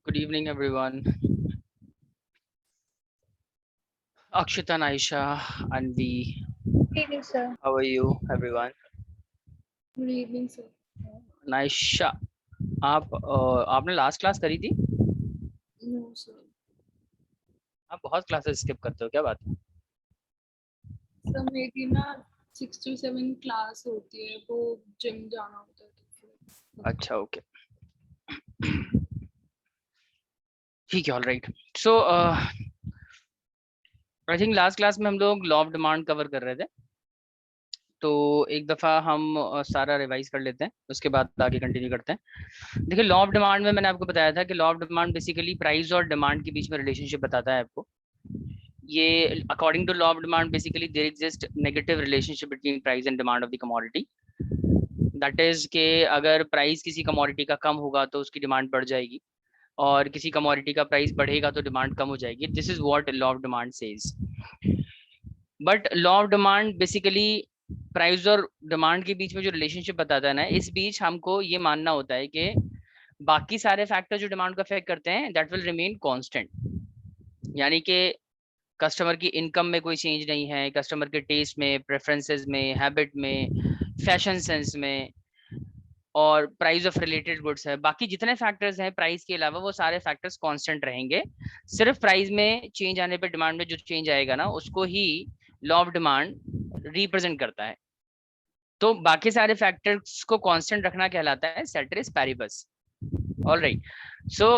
Good evening, everyone. Akshita, Naisha, Anvi, Good evening, sir. how are you, everyone? Good evening, sir. Naisha, आपने last class करी थी? No, sir. आप बहुत classes skip करते हो, क्या बात है? सर मेरी ना 6 to 7 क्लास होती है, वो जिम जाना होता है तो फिर अच्छा, ओके, ठीक है, all right. So I think last class में हम लोग लॉ ऑफ डिमांड कवर कर रहे थे, तो एक दफ़ा हम सारा रिवाइज कर लेते हैं, उसके बाद आगे कंटिन्यू करते हैं। देखिए, लॉ ऑफ डिमांड में मैंने आपको बताया था कि law of demand basically price और डिमांड के बीच में रिलेशनशिप बताता है आपको। ये according to law of demand basically there exist negative relationship between price and demand of the commodity. That is के अगर प्राइस किसी कमोडिटी का कम होगा तो उसकी डिमांड बढ़ जाएगी, और किसी कमोडिटी का प्राइस बढ़ेगा तो डिमांड कम हो जाएगी। This is what law of demand says. But law of demand basically price और डिमांड के बीच में जो रिलेशनशिप बताता है ना, इस बीच हमको ये मानना होता है कि बाकी सारे फैक्टर जो डिमांड को अफेक्ट करते हैं दैट विल रिमेन कांस्टेंट। यानी कि कस्टमर की इनकम में कोई चेंज नहीं है, कस्टमर के टेस्ट में, प्रेफरेंसेस में, हैबिट में, फैशन सेंस में, और प्राइस ऑफ रिलेटेड गुड्स है। बाकी जितने फैक्टर्स हैं प्राइस के अलावा वो सारे फैक्टर्स कांस्टेंट रहेंगे। सिर्फ प्राइस में चेंज आने पे डिमांड में जो चेंज आएगा ना, उसको ही लॉ ऑफ डिमांड रिप्रेजेंट करता है। तो बाकी सारे फैक्टर्स को कांस्टेंट रखना कहलाता है ceteris paribus. All right. So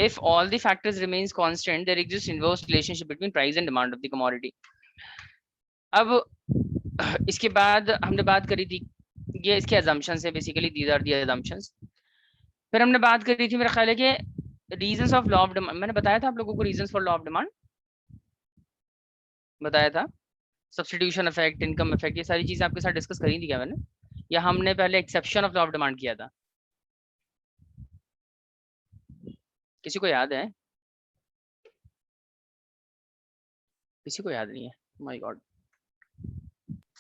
if all the factors remains constant, there exists inverse relationship between price and demand of the commodity. अब इसके बाद हमने बात करी थी, ये इसके assumptions है basically, these are the assumptions। फिर हमने बात करी थी मेरा ख्याल है कि reasons of law of demand. मैंने बताया था आप लोगों को reasons for law of demand, बताया था। सब्स्टिट्यूशन इफेक्ट, इनकम इफेक्ट, ये सारी चीजें आपके साथ डिस्कस करी थी क्या मैंने, या हमने पहले exception of law of demand किया था? किसी को याद है? किसी को याद नहीं है? My God.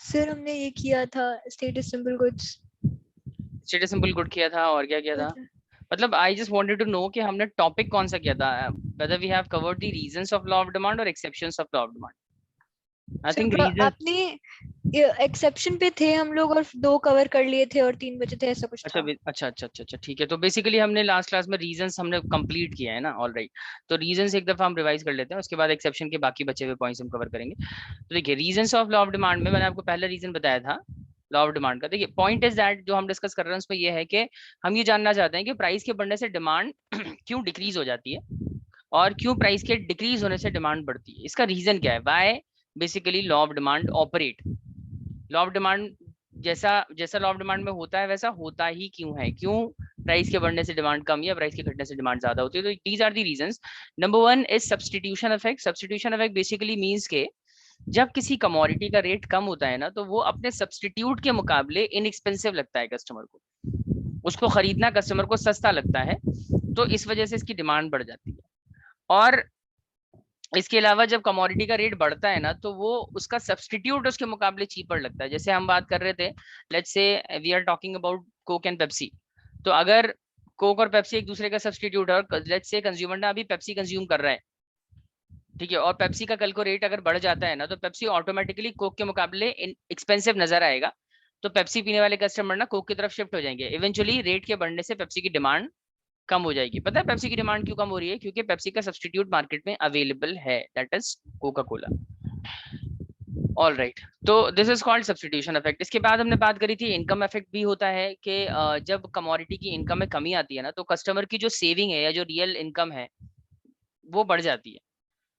सर हमने ये किया था status symbol goods. Status symbol good किया था, और क्या किया था? मतलब I just wanted to know कि हमने टॉपिक कौन सा किया था, whether we have covered the reasons of law of demand or exceptions of law of demand. I think reasons, आपने एक्सेप्शन पे थे हम लोग और 2 कवर कर लिए थे और 3 बचे थे, ऐसा कुछ अच्छा था। अच्छा, ठीक है। तो बेसिकली हमने लास्ट क्लास में रीजंस हमने कंप्लीट किया है ना, ऑल राइट। तो रीजंस एक दफा हम रिवाइज कर लेते हैं, उसके बाद एक्सेप्शन के बाकी बचे हुए पॉइंट्स हम कवर करेंगे। तो देखिए, reasons of law of demand में मैंने आपको पहला रीजन बताया था लॉ ऑफ डिमांड का। देखिए, पॉइंट इज दैट जो हम डिस्कस कर रहे हैं उसमें यह है कि हम ये जानना चाहते हैं कि प्राइस के बढ़ने से डिमांड क्यों डिक्रीज हो जाती है, और क्यों प्राइस के डिक्रीज होने से डिमांड बढ़ती है। इसका रीजन क्या है, why basically law of demand operate. Law of demand जैसा जैसा लॉ ऑफ डिमांड में होता है वैसा होता ही क्यों है, क्यों प्राइस के बढ़ने से डिमांड कम या प्राइस के घटने से डिमांड ज्यादा होती है। तो these are the reasons. Number 1 is substitution effect. Substitution effect basically means के जब किसी कमोडिटी का रेट कम होता है ना, तो वो अपने सब्स्टिट्यूट के मुकाबले इनएक्सपेंसिव लगता है कस्टमर को, उसको खरीदना कस्टमर को सस्ता लगता है, तो इस वजह से इसकी डिमांड बढ़ जाती है। और इसके अलावा जब कमोडिटी का रेट बढ़ता है ना, तो वो उसका सब्स्टिट्यूट उसके मुकाबले चीपर लगता है। जैसे हम बात कर रहे थे, let's say we are talking about Coke and Pepsi. तो अगर कोक और पेप्सी एक दूसरे का सब्स्टिट्यूट है, और लेट्स से कंज्यूमर ना अभी पेप्सी कंज्यूम कर रहा है, ठीक है, और पेप्सी का कल को रेट अगर बढ़ जाता है ना, तो पेप्सी ऑटोमेटिकली कोक के मुकाबले एक्सपेंसिव नजर आएगा। तो पेप्सी पीने वाले कस्टमर ना कोक की तरफ शिफ्ट हो जाएंगे। इवेंचुअली रेट के बढ़ने से पेप्सी की डिमांड कम हो जाएगी। पता है पेप्सी की डिमांड क्यों कम हो रही है? क्योंकि पेप्सी का सब्स्टिट्यूट मार्केट में अवेलेबल है, that is Coca Cola. All right, तो this is called substitution effect. इसके बाद हमने बात करी थी इनकम इफेक्ट भी होता है कि जब कमोडिटी की इनकम में कमी आती है ना, तो कस्टमर की जो सेविंग है या जो रियल इनकम है वो बढ़ जाती है,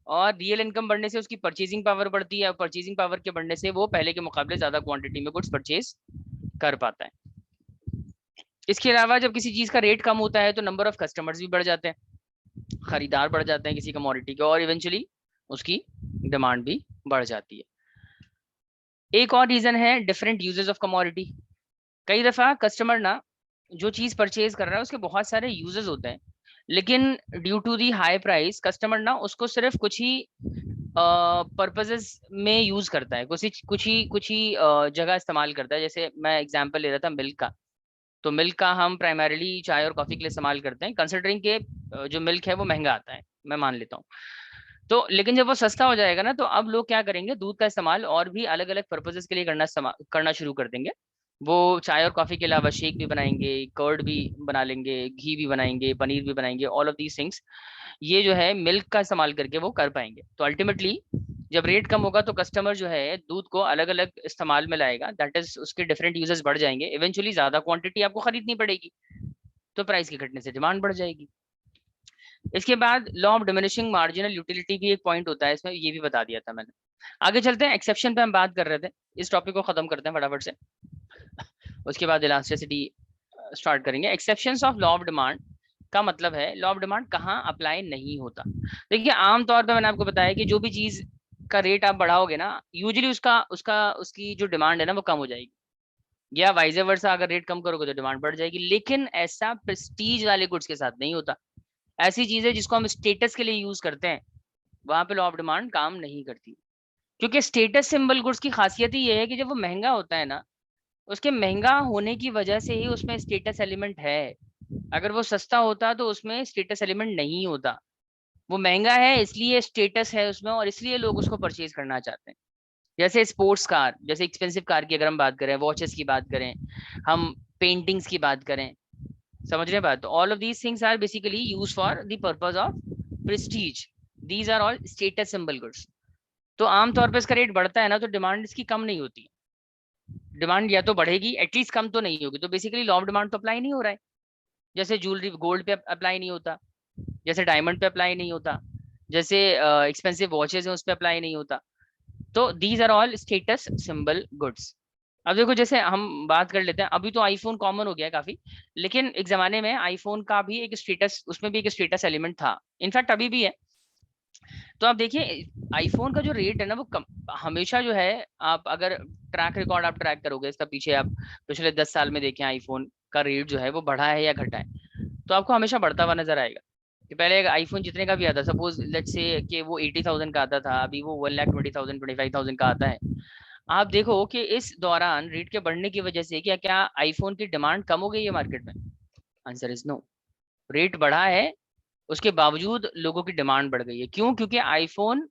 और रियल इनकम बढ़ने से उसकी परचेजिंग पावर बढ़ती है, और परचेजिंग पावर के बढ़ने से वो पहले के मुकाबले ज्यादा क्वांटिटी में गुड्स परचेज कर पाता है। इसके अलावा जब किसी चीज का रेट कम होता है तो नंबर ऑफ कस्टमर्स भी बढ़ जाते हैं, खरीदार बढ़ जाते हैं किसी कमोडिटी के, और इवेंचुअली उसकी डिमांड भी बढ़ जाती है। एक और रीजन है डिफरेंट यूजेस ऑफ कमोडिटी। कई दफा कस्टमर ना जो चीज परचेज कर रहा है उसके बहुत सारे यूजेस होते हैं, लेकिन due to the high price customer ना उसको सिर्फ कुछ ही पर्पसेस में यूज करता है, कुछ ही जगह इस्तेमाल करता है। जैसे मैं एग्जांपल ले रहा था मिल्क का, तो मिल्क का हम प्राइमरीली चाय और कॉफी के लिए इस्तेमाल करते हैं, कंसिडरिंग के जो मिल्क है वो महंगा आता है, मैं मान लेता हूँ। तो लेकिन जब वो सस्ता हो जाएगा ना, तो अब लोग क्या करेंगे, दूध का इस्तेमाल और भी अलग अलग पर्पजेस के लिए करना शुरू कर देंगे। वो चाय और कॉफी के अलावा शेक भी बनाएंगे, कर्ड भी बना लेंगे, घी भी बनाएंगे, पनीर भी बनाएंगे, ऑल ऑफ दीज थिंग्स ये जो है मिल्क का इस्तेमाल करके वो कर पाएंगे। तो अल्टीमेटली जब रेट कम होगा तो कस्टमर जो है दूध को अलग अलग इस्तेमाल में लाएगा, दैट इज उसके डिफरेंट यूजेस बढ़ जाएंगे, इवेंचुअली ज्यादा क्वांटिटी आपको खरीदनी पड़ेगी, तो प्राइस के घटने से डिमांड बढ़ जाएगी। इसके बाद law of diminishing marginal utility भी एक पॉइंट होता है इसमें, ये भी बता दिया था मैंने। आगे चलते हैं, एक्सेप्शन पे हम बात कर रहे थे, इस टॉपिक को खत्म करते हैं फटाफट से, उसके बाद इलास्टिसिटी स्टार्ट करेंगे। Exceptions of law of demand का मतलब है लॉ ऑफ डिमांड कहाँ अप्लाई नहीं होता। देखिए आमतौर पर मैंने आपको बताया कि जो भी चीज का रेट आप बढ़ाओगे ना, यूजुअली उसकी जो डिमांड है ना वो कम हो जाएगी, या वाइज वर्सा, अगर रेट कम करोगे तो डिमांड बढ़ जाएगी। लेकिन ऐसा प्रेस्टीज वाले गुड्स के साथ नहीं होता। ऐसी चीजें जिसको हम स्टेटस के लिए यूज करते हैं, वहां पे लॉ ऑफ डिमांड काम नहीं करती, क्योंकि स्टेटस सिंबल गुड्स की खासियत ही ये है कि जब वो महंगा होता है ना, उसके महंगा होने की वजह से ही उसमें स्टेटस एलिमेंट है। अगर वो सस्ता होता तो उसमें स्टेटस एलिमेंट नहीं होता। वो महंगा है इसलिए स्टेटस है उसमें, और इसलिए लोग उसको परचेज करना चाहते हैं। जैसे स्पोर्ट्स कार, जैसे एक्सपेंसिव कार की अगर हम बात करें, वॉचेस की बात करें, हम पेंटिंग्स की बात करें, समझ रहे हैं बात। तो all of these things are basically use for the purpose of prestige, these are all status symbol goods. तो आमतौर पर इसका रेट बढ़ता है ना, तो डिमांड इसकी कम नहीं होती, डिमांड या तो बढ़ेगी, एटलीस्ट कम तो नहीं होगी। तो बेसिकली लॉ ऑफ डिमांड तो अप्लाई नहीं हो रहा है। जैसे ज्वेलरी गोल्ड पे अप्लाई नहीं होता, जैसे डायमंड पे अप्लाई नहीं होता, जैसे एक्सपेंसिव वॉचेस हैं उस पर अप्लाई नहीं होता। तो these are all status symbol goods. अब देखो जैसे हम बात कर लेते हैं, अभी तो आईफोन कॉमन हो गया है काफी, लेकिन एक जमाने में आईफोन का भी एक स्टेटस, उसमें भी एक स्टेटस एलिमेंट था, इनफैक्ट अभी भी है। तो आप देखिए आईफोन का जो रेट है ना वो हमेशा जो है, आप अगर ट्रैक रिकॉर्ड आप ट्रैक करोगे इसका पीछे, आप पिछले 10 साल में देखें आईफोन का रेट जो है वो बढ़ा है या घटा है, तो आपको हमेशा बढ़ता हुआ नजर आएगा। कि पहले एक आईफोन जितने का भी आता, सपोज लेट्स से कि वो 80,000 का आता था, अभी वो 1,20,000 25,000 का आता है। आप देखो कि इस दौरान रेट के बढ़ने की वजह से क्या क्या आईफोन की डिमांड कम हो गई है मार्केट में? Answer is no. रेट बढ़ा है, उसके बावजूद लोगों की डिमांड बढ़ गई है। क्यों? क्योंकि iPhone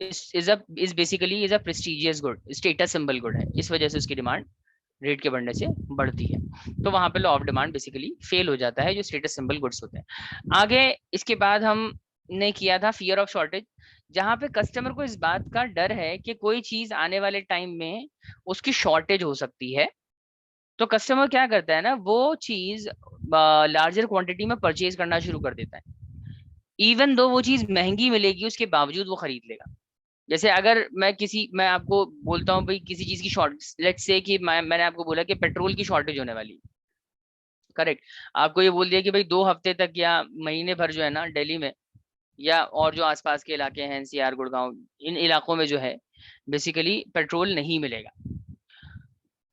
is basically is a prestigious good, status symbol good है, इस वजह से उसकी डिमांड रेट के बढ़ने से बढ़ती है। तो वहां पे law of demand basically fail हो जाता है, जो स्टेटस सिंबल गुड्स होते हैं। आगे इसके बाद हमने किया था फियर ऑफ शॉर्टेज, जहां पे कस्टमर को इस बात का डर है कि कोई चीज आने वाले टाइम में उसकी शॉर्टेज हो सकती है। तो कस्टमर क्या करता है ना, वो चीज लार्जर क्वांटिटी में परचेज करना शुरू कर देता है। इवन दो वो चीज महंगी मिलेगी उसके बावजूद वो खरीद लेगा। जैसे अगर मैं आपको बोलता हूँ भाई किसी चीज की शॉर्ट, लेट्स से कि मैंने आपको बोला कि पेट्रोल की शॉर्टेज होने वाली, करेक्ट। आपको ये बोल दिया कि भाई 2 हफ्ते तक या महीने भर जो है ना दिल्ली में, या और जो आसपास के इलाके हैं एनसीआर गुड़गांव, इन इलाकों में जो है बेसिकली पेट्रोल नहीं मिलेगा।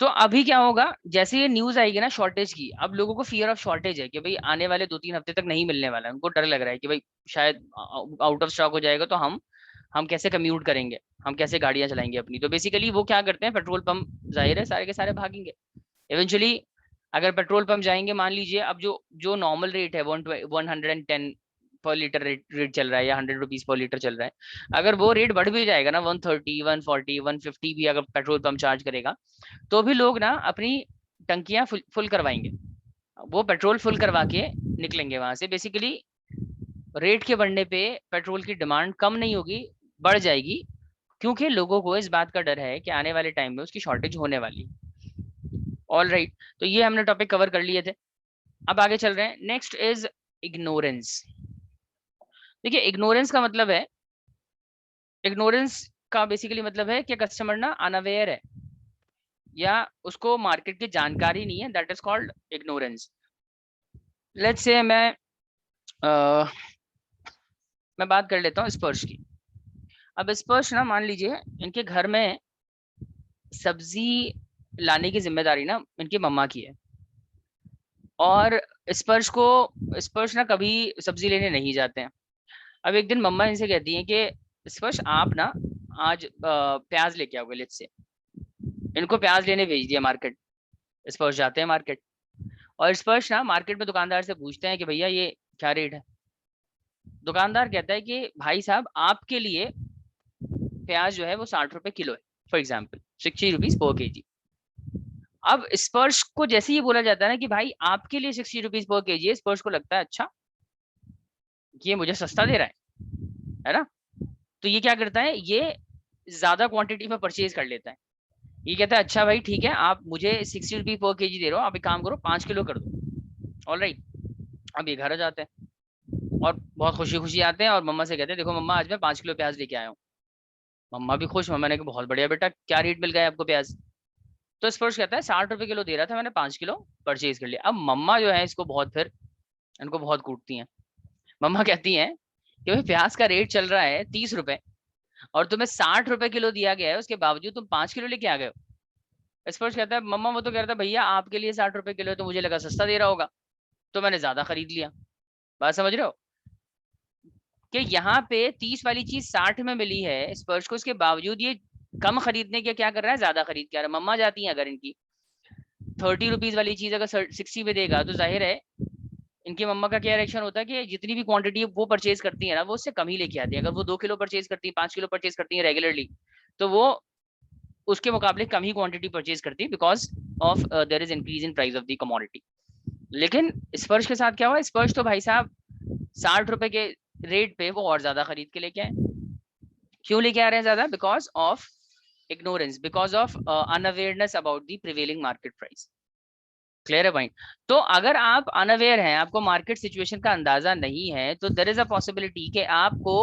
तो अभी क्या होगा, जैसे ये न्यूज आएगी ना शॉर्टेज की, अब लोगों को फियर ऑफ शॉर्टेज है कि भाई आने वाले 2-3 हफ्ते तक नहीं मिलने वाला है, उनको डर लग रहा है कि भाई शायद आउट ऑफ स्टॉक हो जाएगा, तो हम कैसे कम्यूट करेंगे, हम कैसे गाड़ियां चलाएंगे अपनी। तो बेसिकली वो क्या करते हैं, पेट्रोल पंप जाहिर है सारे के सारे भागेंगे इवेंचुअली। अगर पेट्रोल पंप जाएंगे, मान लीजिए अब जो जो नॉर्मल रेट है 110 पर लीटर रेट चल रहा है, या 100 रुपीज पर लीटर चल रहा है, अगर वो रेट बढ़ भी जाएगा ना 130 140 150 भी अगर पेट्रोल पंप चार्ज करेगा, तो भी लोग ना अपनी टंकियां फुल करवाएंगे, वो पेट्रोल फुल करवा के निकलेंगे वहां से। बेसिकली रेट के बढ़ने पे पेट्रोल की डिमांड कम नहीं होगी, बढ़ जाएगी, क्योंकि लोगों को इस बात का डर है कि आने वाले टाइम में उसकी शॉर्टेज होने वाली। ऑल राइट, तो ये हमने टॉपिक कवर कर लिए थे। अब आगे चल रहे हैं, नेक्स्ट इज इग्नोरेंस। देखिए इग्नोरेंस का मतलब है, इग्नोरेंस का बेसिकली मतलब है कि कस्टमर ना अनअवेयर है, या उसको मार्केट की जानकारी नहीं है, that is called ignorance. Let's say मैं बात कर लेता हूँ स्पर्श की। अब स्पर्श ना मान लीजिए इनके घर में सब्जी लाने की जिम्मेदारी ना इनकी मम्मा की है, और स्पर्श ना कभी सब्जी लेने नहीं जाते हैं। अब एक दिन मम्मा इनसे कहती हैं कि स्पर्श आप ना आज प्याज लेके आओगे, लेट्स से इनको प्याज लेने भेज दिया मार्केट, स्पर्श जाते हैं मार्केट, और स्पर्श ना मार्केट में दुकानदार से पूछते हैं कि भैया ये क्या रेट है। दुकानदार कहता है कि भाई साहब आपके लिए प्याज जो है वो 60 रुपए किलो है, for example 60 rupees per KG. अब स्पर्श को जैसे ही बोला जाता है ना कि भाई आपके लिए 60 रुपीज पर केजी है, स्पर्श को लगता है अच्छा ये मुझे सस्ता दे रहा है ना। तो ये क्या करता है, ये ज्यादा क्वांटिटी में परचेज कर लेता है। ये कहता है अच्छा भाई ठीक है, आप मुझे 60 रुपीज पर केजी दे रहे हो, आप एक काम करो 5 किलो कर दो। ऑलराइट, अब ये घर आ जाते हैं और बहुत खुशी खुशी आते हैं और मम्मा से कहते हैं देखो मम्मा आज मैं 5 किलो प्याज लेके आया हूँ। मम्मा भी खुश, मम्मा ने कहा बहुत बढ़िया बेटा, क्या रेट मिल गया आपको प्याज। तो स्पर्श कहता है 60 रुपए किलो दे रहा था, मैंने 5 किलो परचेज कर लिया। अब मम्मा जो है इसको बहुत फिर इनको बहुत कूटती हैं। मम्मा कहती हैं कि भाई प्याज का रेट चल रहा है 30 रुपए और तुम्हें 60 रुपए किलो दिया गया है, उसके बावजूद तुम 5 किलो लेके आ गए हो। स्पर्श कहता है मम्मा वो तो कह रहा था भैया आपके लिए 60 रुपए किलो है तो मुझे लगा सस्ता दे रहा होगा, तो मैंने ज्यादा खरीद लिया। बात समझ रहे हो कि यहाँ पे 30 वाली चीज 60 में मिली है स्पर्श को, उसके बावजूद ये कम खरीदने के क्या कर रहा है, ज्यादा खरीद के आ रहा है। मम्मा जाती है अगर इनकी 30 रुपीज वाली चीज अगर 60 में देगा तो जाहिर है इनकी मम्मा का क्या रिएक्शन होता है कि जितनी भी क्वांटिटी वो परचेज करती है ना वो उससे कम ही लेके आती है। अगर वो 2 किलो परचेज करती है, 5 किलो परचेज करती है रेगुलरली, तो वो उसके मुकाबले कम ही क्वांटिटी परचेज करती है because of their is increase in price of the commodity. लेकिन स्पर्श के साथ क्या हुआ, स्पर्श तो भाई साहब 60 रुपए के रेट पे वो और ज्यादा खरीद के लेके आए। क्यों लेके आ रहे हैं ज्यादा, because of ignorance, because of unawareness about the prevailing market price. Clear है पॉइंट। तो अगर आप अनअवेयर हैं, आपको मार्केट सिचुएशन का अंदाजा नहीं है, तो देयर इज अ पॉसिबिलिटी कि आपको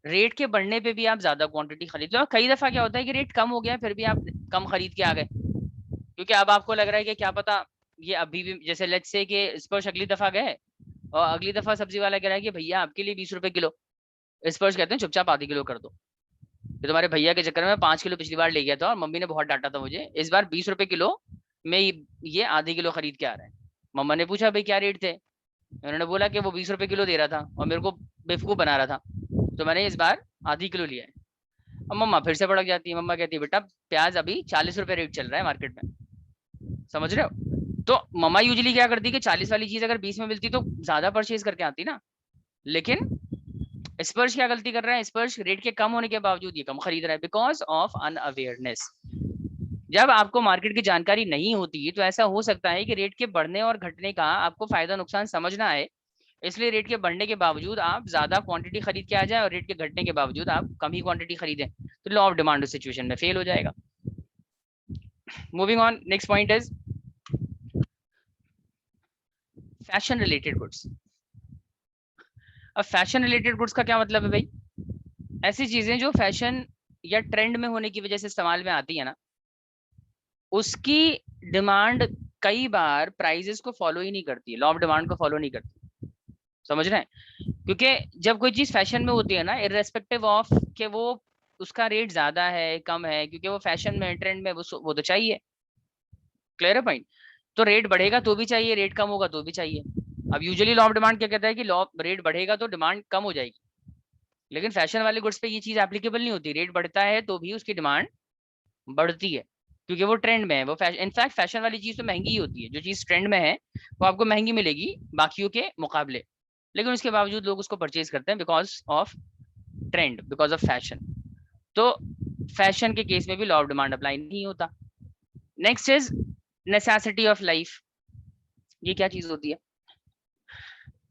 रेट के बढ़ने पे भी आप ज्यादा क्वांटिटी खरीद लो। कई दफा क्या होता है कि रेट कम हो गया फिर भी आप कम खरीद के आ गए, क्योंकि अब आपको लग रहा है कि क्या पता ये अभी भी, जैसे लेट्स से कि स्पर्श अगली दफा गए और अगली दफा सब्जी वाला कह रहा है कि भैया आपके लिए 20 रुपए किलो। स्पर्श कहते हैं चुपचाप आधी किलो कर दो, तो तुम्हारे भैया के चक्कर में 5 किलो पिछली बार ले गया था और मम्मी ने बहुत डांटा था मुझे, इस बार 20 रुपए किलो में ये आधी किलो खरीद के आ रहा है। मम्मा ने पूछा भाई क्या रेट थे, उन्होंने बोला कि वो 20 रुपए किलो दे रहा था और मेरे को बेवकूफ बना रहा था, तो मैंने इस बार आधी किलो लिया है। अब मम्मा फिर से भड़क जाती है, मम्मा कहती है बेटा प्याज अभी 40 रुपए रेट चल रहा है मार्केट में, समझ रहे हो। तो मम्मा यूजुअली क्या करती कि 40 वाली चीज अगर 20 में मिलती तो ज्यादा परचेज करके आती ना, लेकिन स्पर्श क्या गलती कर रहा है, स्पर्श रेट के कम होने के बावजूद ये कम खरीद रहा है बिकॉज ऑफ अनअवेयरनेस। जब आपको मार्केट की जानकारी नहीं होती तो ऐसा हो सकता है कि रेट के बढ़ने और घटने का आपको फायदा नुकसान समझना है, इसलिए रेट के बढ़ने के बावजूद आप ज्यादा क्वांटिटी खरीद के आ जाए और रेट के घटने के बावजूद आप कम ही क्वांटिटी खरीदें, तो लॉ ऑफ डिमांड सिचुएशन में फेल हो जाएगा। Moving on, next point is fashion related goods. अब फैशन रिलेटेड गुड्स का क्या मतलब है भाई, ऐसी चीजें जो फैशन या ट्रेंड में होने की वजह से इस्तेमाल में आती है ना, उसकी डिमांड कई बार प्राइजेस को फॉलो ही नहीं करती, लॉ ऑफ डिमांड को फॉलो नहीं करती, समझ रहे हैं। क्योंकि जब कोई चीज फैशन में होती है ना, इररेस्पेक्टिव ऑफ कि वो उसका रेट ज्यादा है कम है, क्योंकि वो फैशन में ट्रेंड में वो तो चाहिए। क्लियर है पॉइंट। तो रेट बढ़ेगा तो भी चाहिए, रेट कम होगा तो भी चाहिए। अब यूजुअली लॉ ऑफ डिमांड क्या कहता है कि लॉ रेट बढ़ेगा तो डिमांड कम हो जाएगी, लेकिन फैशन वाले गुड्स पे ये चीज एप्लीकेबल नहीं होती, रेट बढ़ता है तो भी उसकी डिमांड बढ़ती है क्योंकि वो ट्रेंड में है। वो इनफैक्ट फैशन वाली चीज तो महंगी ही होती है, जो चीज ट्रेंड में है वो आपको महंगी मिलेगी बाकियों के मुकाबले, लेकिन उसके बावजूद लोग उसको परचेज करते हैं because of trend, because of fashion. तो फैशन के केस में भी लॉ ऑफ डिमांड अप्लाई नहीं होता। Next is necessity of life. ये क्या चीज होती है,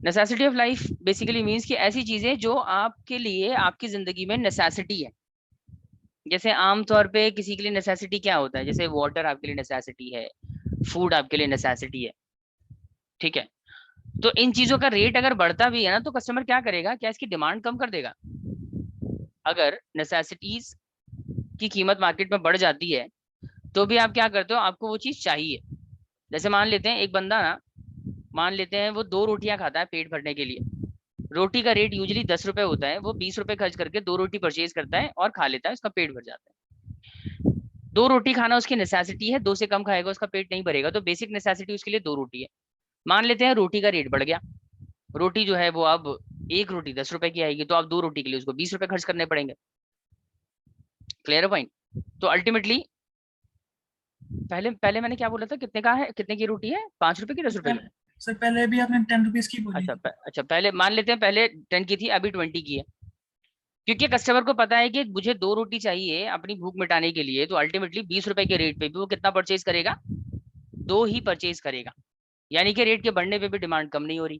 necessity of life basically means कि ऐसी चीजें जो आपके लिए आपकी जिंदगी में नेसेसिटी है। जैसे आमतौर पे किसी के लिए नेसेसिटी क्या होता है, जैसे वाटर आपके लिए नेसेसिटी है, फूड आपके लिए नेसेसिटी है, ठीक है। तो इन चीजों का रेट अगर बढ़ता भी है ना तो कस्टमर क्या करेगा, क्या इसकी डिमांड कम कर देगा। अगर नेसेसिटीज की कीमत मार्केट में बढ़ जाती है तो भी आप क्या करते हो, आपको वो चीज चाहिए। जैसे मान लेते हैं एक बंदा ना, मान लेते हैं वो 2 रोटियां खाता है पेट भरने के लिए, रोटी का रेट यूजुअली 10 रुपए होता है, वो 20 रुपए खर्च करके 2 रोटी परचेज करता है और खा लेता है, उसका पेट भर जाता है। 2 रोटी खाना उसकी नेसेसिटी है, 2 से कम खाएगा उसका पेट नहीं भरेगा, तो बेसिक नेसेसिटी उसके लिए 2 रोटी है। मान लेते हैं रोटी का रेट बढ़ गया, रोटी जो है वो अब 1 रोटी 10 रुपए की आएगी, तो अब 2 रोटी के लिए उसको 20 रुपए खर्च करने पड़ेंगे। क्लियर है पॉइंट। तो अल्टीमेटली पहले पहले मैंने क्या बोला था, कितने का है, कितने की रोटी है, 5 रुपए की, 10 रुपए की? सर पहले भी आपने 10 रुपीज की बोली। अच्छा अच्छा, पहले मान लेते हैं पहले 10 की थी, अभी 20 की है। क्योंकि कस्टमर को पता है कि मुझे 2 रोटी चाहिए अपनी भूख मिटाने के लिए, तो अल्टीमेटली 20 रुपए के रेट पे भी वो कितना परचेज करेगा, 2 ही परचेज करेगा। यानी कि रेट के बढ़ने पे भी डिमांड कम नहीं हो रही।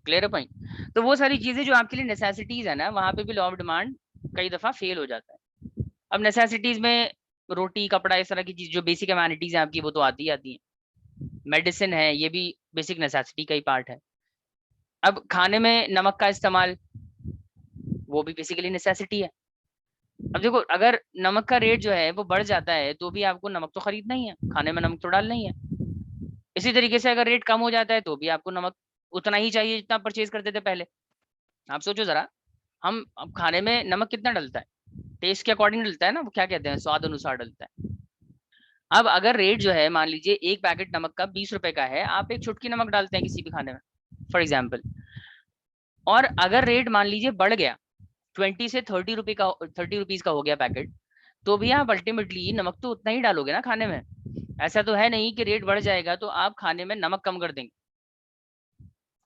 क्लियर है पॉइंट? तो वो सारी चीजें जो आपके लिए नेसेसिटीज है ना, वहां पे भी लॉ ऑफ डिमांड कई दफा फेल हो जाता है। अब नेसेसिटीज में रोटी, कपड़ा, इस तरह की चीज जो बेसिक एम्यूनिटीज हैं आपकी, वो तो आती ही आती हैं। मेडिसिन है, ये भी बेसिक नेसेसिटी का ही पार्ट है। अब खाने में नमक का इस्तेमाल, वो भी बेसिकली नेसेसिटी है। अब देखो, अगर नमक का रेट जो है वो बढ़ जाता है तो भी आपको नमक तो खरीदना ही है, खाने में नमक तो डालना ही है। इसी तरीके से अगर रेट कम हो जाता है तो भी आपको नमक उतना ही चाहिए जितना परचेज करते थे पहले। आप सोचो जरा, हम अब खाने में नमक कितना डलता है, टेस्ट के अकॉर्डिंग डलता है ना, वो क्या कहते हैं, स्वाद अनुसार डलता है। अब अगर रेट जो है, मान लीजिए एक पैकेट नमक का 20 रुपए का है, आप एक चुटकी नमक डालते हैं किसी भी खाने में फॉर एग्जाम्पल, और अगर रेट मान लीजिए बढ़ गया 20 से 30 रुपए का, 30 रुपीज का हो गया पैकेट, तो भी आप अल्टीमेटली नमक तो उतना ही डालोगे ना खाने में। ऐसा तो है नहीं कि रेट बढ़ जाएगा तो आप खाने में नमक कम कर देंगे।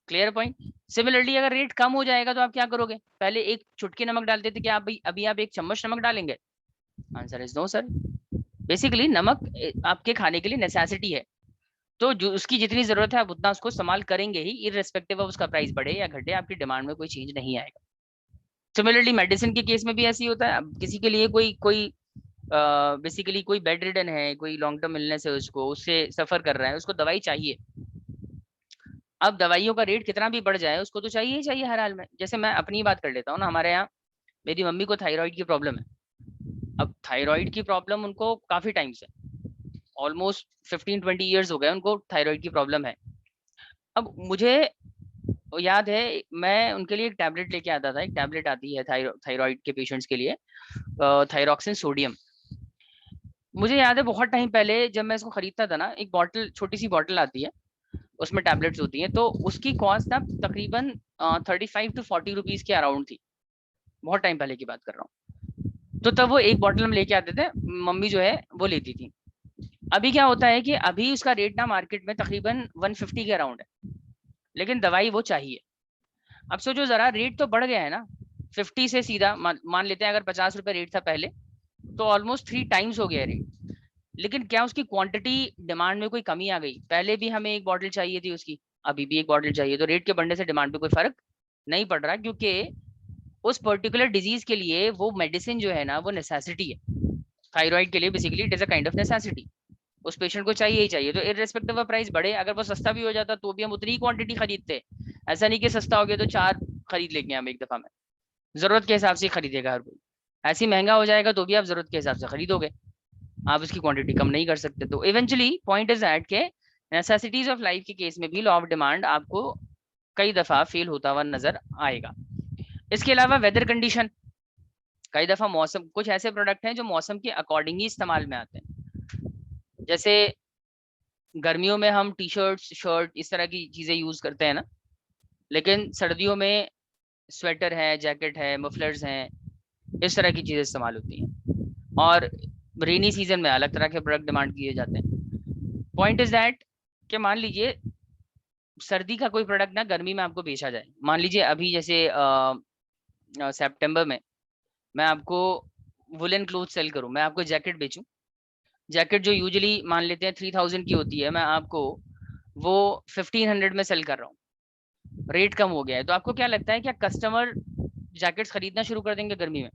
Clear point? सिमिलरली अगर रेट कम हो जाएगा तो आप क्या करोगे, पहले एक चुटकी नमक डालते थे, क्या आप अभी आप एक चम्मच नमक डालेंगे? Answer is no sir. Basically नमक आपके खाने के लिए नेसेसिटी है, तो जो उसकी जितनी जरूरत है आप उतना उसको इस्तेमाल करेंगे ही, इररिस्पेक्टिव ऑफ उसका प्राइस बढ़े या घटे, आपकी डिमांड में कोई चेंज नहीं आएगा। सिमिलरली मेडिसिन के केस में भी ऐसी होता है। अब किसी के लिए कोई कोई बेसिकली कोई बेड रिडन है, कोई लॉन्ग टर्म इलनेस है, उसको उससे सफर कर रहा है, उसको दवाई चाहिए। अब दवाइयों का रेट कितना भी बढ़ जाए उसको तो चाहिए ही चाहिए हर हाल में। जैसे मैं अपनी बात कर लेता हूँ ना, हमारे यहाँ मेरी मम्मी को थायराइड की प्रॉब्लम है। अब थायराइड की प्रॉब्लम उनको काफी टाइम से, ऑलमोस्ट 15-20 ईयर्स हो गए उनको थायराइड की प्रॉब्लम है। अब मुझे याद है मैं उनके लिए एक टैबलेट लेके आता था, एक टैबलेट आती है थायराइड के पेशेंट्स के लिए, थायरॉक्सिन सोडियम। मुझे याद है बहुत टाइम पहले जब मैं इसको खरीदता था ना, एक बॉटल, छोटी सी बॉटल आती है, उसमें टैबलेट्स होती हैं, तो उसकी कॉस्ट ना तकरीबन 35 to 40 रुपीज के अराउंड थी। बहुत टाइम पहले की बात कर रहा हूँ। तो तब वो एक बॉटल हम लेके आते थे, मम्मी जो है वो लेती थी। अभी क्या होता है कि अभी उसका रेट ना मार्केट में तकरीबन 150 के अराउंड है, लेकिन दवाई वो चाहिए। अब सोचो जरा, रेट तो बढ़ गया है ना, 50 से सीधा मान लेते हैं अगर 50 रुपए रेट था पहले, तो ऑलमोस्ट 3 टाइम्स हो गया रेट। लेकिन क्या उसकी क्वांटिटी डिमांड में कोई कमी आ गई? पहले भी हमें एक बॉटल चाहिए थी उसकी, अभी भी एक बॉटल चाहिए, तो रेट के बढ़ने से डिमांड पे कोई फर्क नहीं पड़ रहा, क्योंकि उस पर्टिकुलर डिजीज के लिए वो मेडिसिन जो है ना वो नेसेसिटी है। थायराइड के लिए basically it is a kind of necessity, उस पेशेंट को चाहिए ही चाहिए। तो इररिस्पेक्टिव ऑफ प्राइस बढ़े, अगर वो सस्ता भी हो जाता तो भी हम उतनी ही क्वांटिटी खरीदते। ऐसा नहीं कि सस्ता हो गया तो 4 खरीद लेंगे हम एक दफा में, जरूरत के हिसाब से खरीदेगा हर कोई। ऐसी महंगा हो जाएगा तो भी आप जरूरत के हिसाब से खरीदोगे, आप उसकी क्वांटिटी कम नहीं कर सकते। तो इवेंचुअली पॉइंट इज दैट के नेसेसिटीज ऑफ लाइफ के केस में भी लॉ ऑफ डिमांड आपको कई दफा फेल होता हुआ नजर आएगा। इसके अलावा वेदर कंडीशन, कई दफा मौसम, कुछ ऐसे प्रोडक्ट हैं जो मौसम के अकॉर्डिंग ही इस्तेमाल में आते हैं। जैसे गर्मियों में हम टी शर्ट, शर्ट, इस तरह की चीजें यूज करते हैं ना, लेकिन सर्दियों में स्वेटर है, जैकेट है, मफलर्स हैं, इस तरह की चीजें इस्तेमाल होती हैं। और रेनी सीजन में अलग तरह के प्रोडक्ट डिमांड किए जाते हैं। पॉइंट इज दैट कि मान लीजिए सर्दी का कोई प्रोडक्ट ना गर्मी में आपको बेचा जाए, मान लीजिए अभी जैसे सितंबर में मैं आपको वुलन क्लोथ सेल करूं, मैं आपको जैकेट बेचूं, जैकेट जो यूजुअली मान लेते हैं 3000 की होती है, मैं आपको वो 1500 में सेल कर रहा हूँ, रेट कम हो गया है। तो आपको क्या लगता है, क्या कस्टमर जैकेट्स खरीदना शुरू कर देंगे गर्मी में?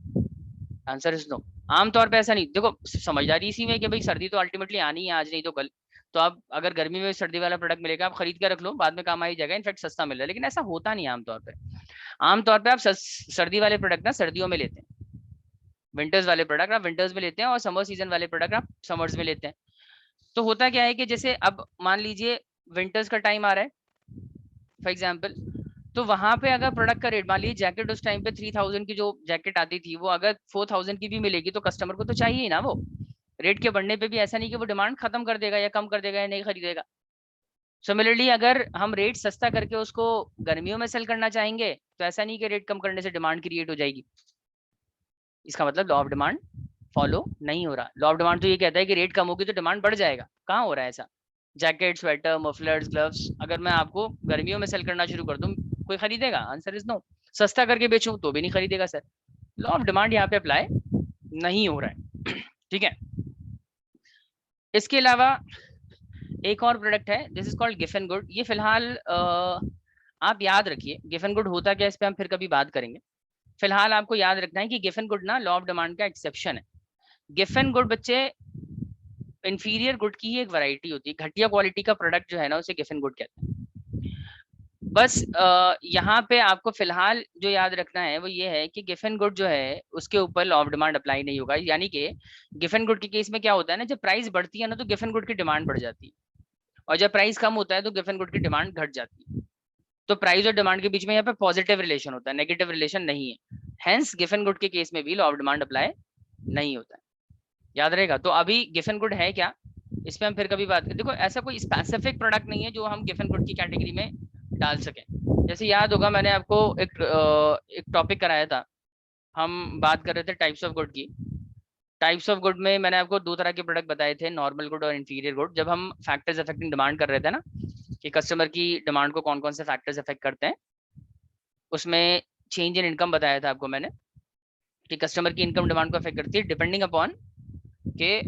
Answer is no. आमतौर पे ऐसा नहीं। देखो समझदारी इसी में कि भाई सर्दी तो अल्टीमेटली आनी है, आज नहीं तो कल, तो आप अगर गर्मी में सर्दी वाला प्रोडक्ट मिलेगा आप खरीद के रख लो, बाद में काम आ ही जाएगा, इनफैक्ट सस्ता मिल रहा है। लेकिन ऐसा होता नहीं है आमतौर पे। आमतौर पे आप सर्दी वाले प्रोडक्ट ना सर्दियों में लेते हैं, विंटर्स वाले प्रोडक्ट आप विंटर्स में लेते हैं, और समर सीजन वाले प्रोडक्ट आप समर्स में लेते हैं। तो होता क्या है कि जैसे अब मान लीजिए विंटर्स का टाइम आ रहा है फॉर एग्जाम्पल, तो वहां पे अगर प्रोडक्ट का रेट, मान लीजिए जैकेट उस टाइम पे 3000 की जो जैकेट आती थी वो अगर 4000 की भी मिलेगी तो कस्टमर को तो चाहिए ही ना वो। रेट के बढ़ने पे भी ऐसा नहीं कि वो डिमांड खत्म कर देगा या कम कर देगा या नहीं खरीदेगा। सिमिलरली अगर हम रेट सस्ता करके उसको गर्मियों में सेल करना चाहेंगे तो ऐसा नहीं कि रेट कम करने से डिमांड क्रिएट हो जाएगी, इसका मतलब लॉ ऑफ डिमांड फॉलो नहीं हो रहा। लॉ ऑफ डिमांड तो ये कहता है कि रेट कम होगी तो डिमांड बढ़ जाएगा, कहाँ हो रहा है ऐसा? जैकेट, स्वेटर, मफलर्स, ग्लव्स अगर मैं आपको गर्मियों में सेल करना शुरू कर दूं, कोई खरीदेगा? Answer is no. सस्ता करके बेचूं तो भी नहीं खरीदेगा सर। लॉ ऑफ डिमांड यहाँ पे अप्लाई नहीं हो रहा है। ठीक है, इसके अलावा एक और प्रोडक्ट है, this is called Giffen good. ये फिलहाल आप याद रखिए गिफन गुड होता क्या, इस पे हम फिर कभी बात करेंगे। फिलहाल आपको याद रखना है कि गिफन गुड ना लॉ ऑफ डिमांड का एक्सेप्शन है। गिफन गुड बच्चे इंफीरियर गुड की ही एक वैरायटी होती है, घटिया क्वालिटी का प्रोडक्ट जो है ना उसे गिफन गुड कहते हैं। बस यहाँ पे आपको फिलहाल जो याद रखना है वो ये है कि गिफन गुड जो है उसके ऊपर लॉ ऑफ डिमांड अप्लाई नहीं होगा। यानी कि गिफन गुड के केस में क्या होता है ना, जब प्राइस बढ़ती है ना तो गिफन गुड की डिमांड बढ़ जाती है, और जब प्राइस कम होता है तो गिफन गुड की डिमांड घट जाती है। तो प्राइस और डिमांड के बीच में यहाँ पे पॉजिटिव रिलेशन होता है, नेगेटिव रिलेशन नहीं है। हेंस गिफन गुड के केस में भी लॉ ऑफ डिमांड अप्लाई नहीं होता है, याद रहेगा। तो अभी गिफन गुड है क्या, इस पे हम फिर कभी बात करें। देखो ऐसा कोई स्पेसिफिक प्रोडक्ट नहीं है जो हम गिफन गुड की कैटेगरी में डाल सकें। जैसे याद होगा मैंने आपको एक टॉपिक कराया था, हम बात कर रहे थे टाइप्स ऑफ गुड की। टाइप्स ऑफ गुड में मैंने आपको 2 तरह के प्रोडक्ट बताए थे, नॉर्मल गुड और इंफीरियर गुड। जब हम फैक्टर्स अफेक्टिंग डिमांड कर रहे थे ना कि कस्टमर की डिमांड को कौन कौन से फैक्टर्स अफेक्ट करते हैं, उसमें चेंज इन इनकम बताया था आपको मैंने कि कस्टमर की इनकम डिमांड को अफेक्ट करती है डिपेंडिंग अपॉन के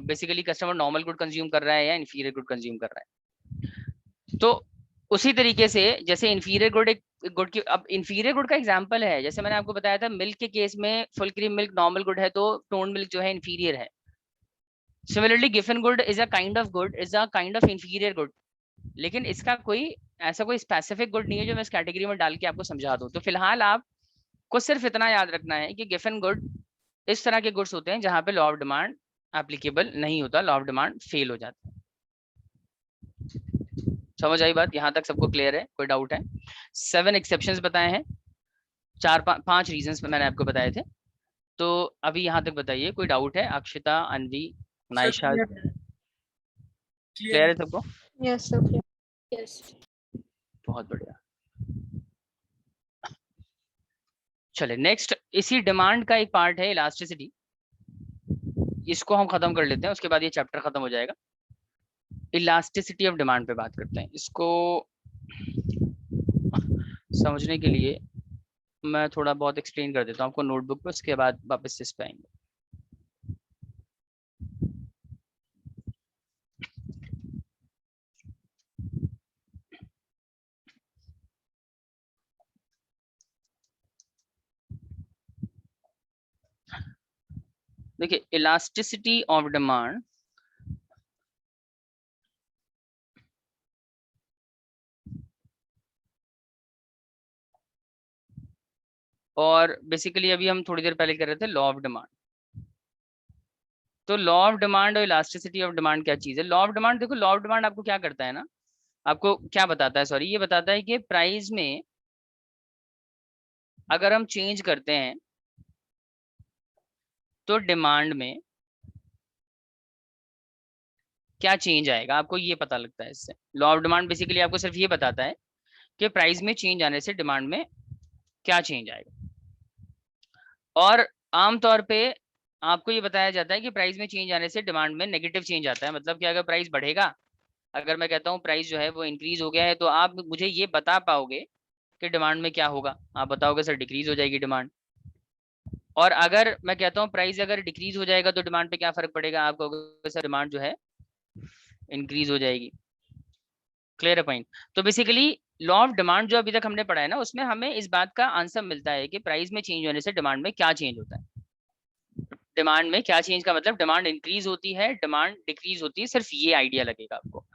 basically customer normal good consume कर रहा है या इंफीरियर गुड कंज्यूम कर रहा है। तो उसी तरीके से जैसे इंफीरियर गुड एक गुड की, अब इंफीरियर गुड का एग्जांपल है, जैसे मैंने आपको बताया था मिल्क के केस में full cream milk normal good है तो टोन मिल्क जो है इंफीरियर है। Similarly Giffen good is a kind of good, is a kind of inferior good, लेकिन इसका कोई ऐसा कोई स्पेसिफिक गुड नहीं है जो मैं इस कैटेगरी में डाल के आपको समझा दूं। तो फिलहाल आपको सिर्फ इतना याद रखना है कि गिफन गुड इस तरह के गुड्स होते हैं जहां पे लॉ ऑफ डिमांड एप्लीकेबल नहीं होता, लॉ ऑफ डिमांड फेल हो जाता है। समझ आई बात? यहाँ तक सबको क्लियर है? कोई डाउट है? 7 एक्सेप्शंस बताए हैं, 5 रीजंस मैंने आपको बताए थे। तो अभी यहाँ तक बताइए, कोई डाउट है? अक्षिता, अनवी, नाइशा, क्लियर है सबको? Yes sir. यस। बहुत बढ़िया। चले नेक्स्ट, इसी डिमांड का एक पार्ट है इलास्टिसिटी, इसको हम खत्म कर लेते हैं, उसके बाद ये चैप्टर खत्म हो जाएगा। इलास्टिसिटी ऑफ डिमांड पे बात करते हैं। इसको समझने के लिए मैं थोड़ा बहुत एक्सप्लेन कर देता हूँ आपको नोटबुक पे, उसके बाद वापस इस पे आएंगे। देखिए इलास्टिसिटी ऑफ डिमांड और बेसिकली अभी हम थोड़ी देर पहले कर रहे थे लॉ ऑफ डिमांड। तो लॉ ऑफ डिमांड और इलास्टिसिटी ऑफ डिमांड क्या चीज है? लॉ ऑफ डिमांड, देखो लॉ ऑफ डिमांड आपको क्या करता है ना, आपको क्या बताता है, सॉरी ये बताता है कि प्राइस में अगर हम चेंज करते हैं तो डिमांड में क्या चेंज आएगा, आपको ये पता लगता है इससे। लॉ ऑफ डिमांड बेसिकली आपको सिर्फ ये बताता है कि प्राइस में चेंज आने से डिमांड में क्या चेंज आएगा। और आमतौर पे आपको ये बताया जाता है कि प्राइस में चेंज आने से डिमांड में नेगेटिव चेंज आता है। मतलब कि अगर प्राइस बढ़ेगा, अगर मैं कहता हूँ प्राइस जो है वो इंक्रीज हो गया है, तो आप मुझे ये बता पाओगे कि डिमांड में क्या होगा। आप बताओगे सर डिक्रीज हो जाएगी डिमांड। और अगर मैं कहता हूँ प्राइस अगर डिक्रीज हो जाएगा तो डिमांड पे क्या फर्क पड़ेगा, आप कहोगे सर डिमांड जो है इंक्रीज हो जाएगी। क्लियर है पॉइंट? तो बेसिकली लॉ ऑफ डिमांड जो अभी तक हमने पढ़ा है ना, उसमें हमें इस बात का आंसर मिलता है कि प्राइस में चेंज होने से डिमांड में क्या चेंज होता है। डिमांड में क्या चेंज का मतलब डिमांड इंक्रीज होती है, डिमांड डिक्रीज होती है, सिर्फ ये आइडिया लगेगा आपको।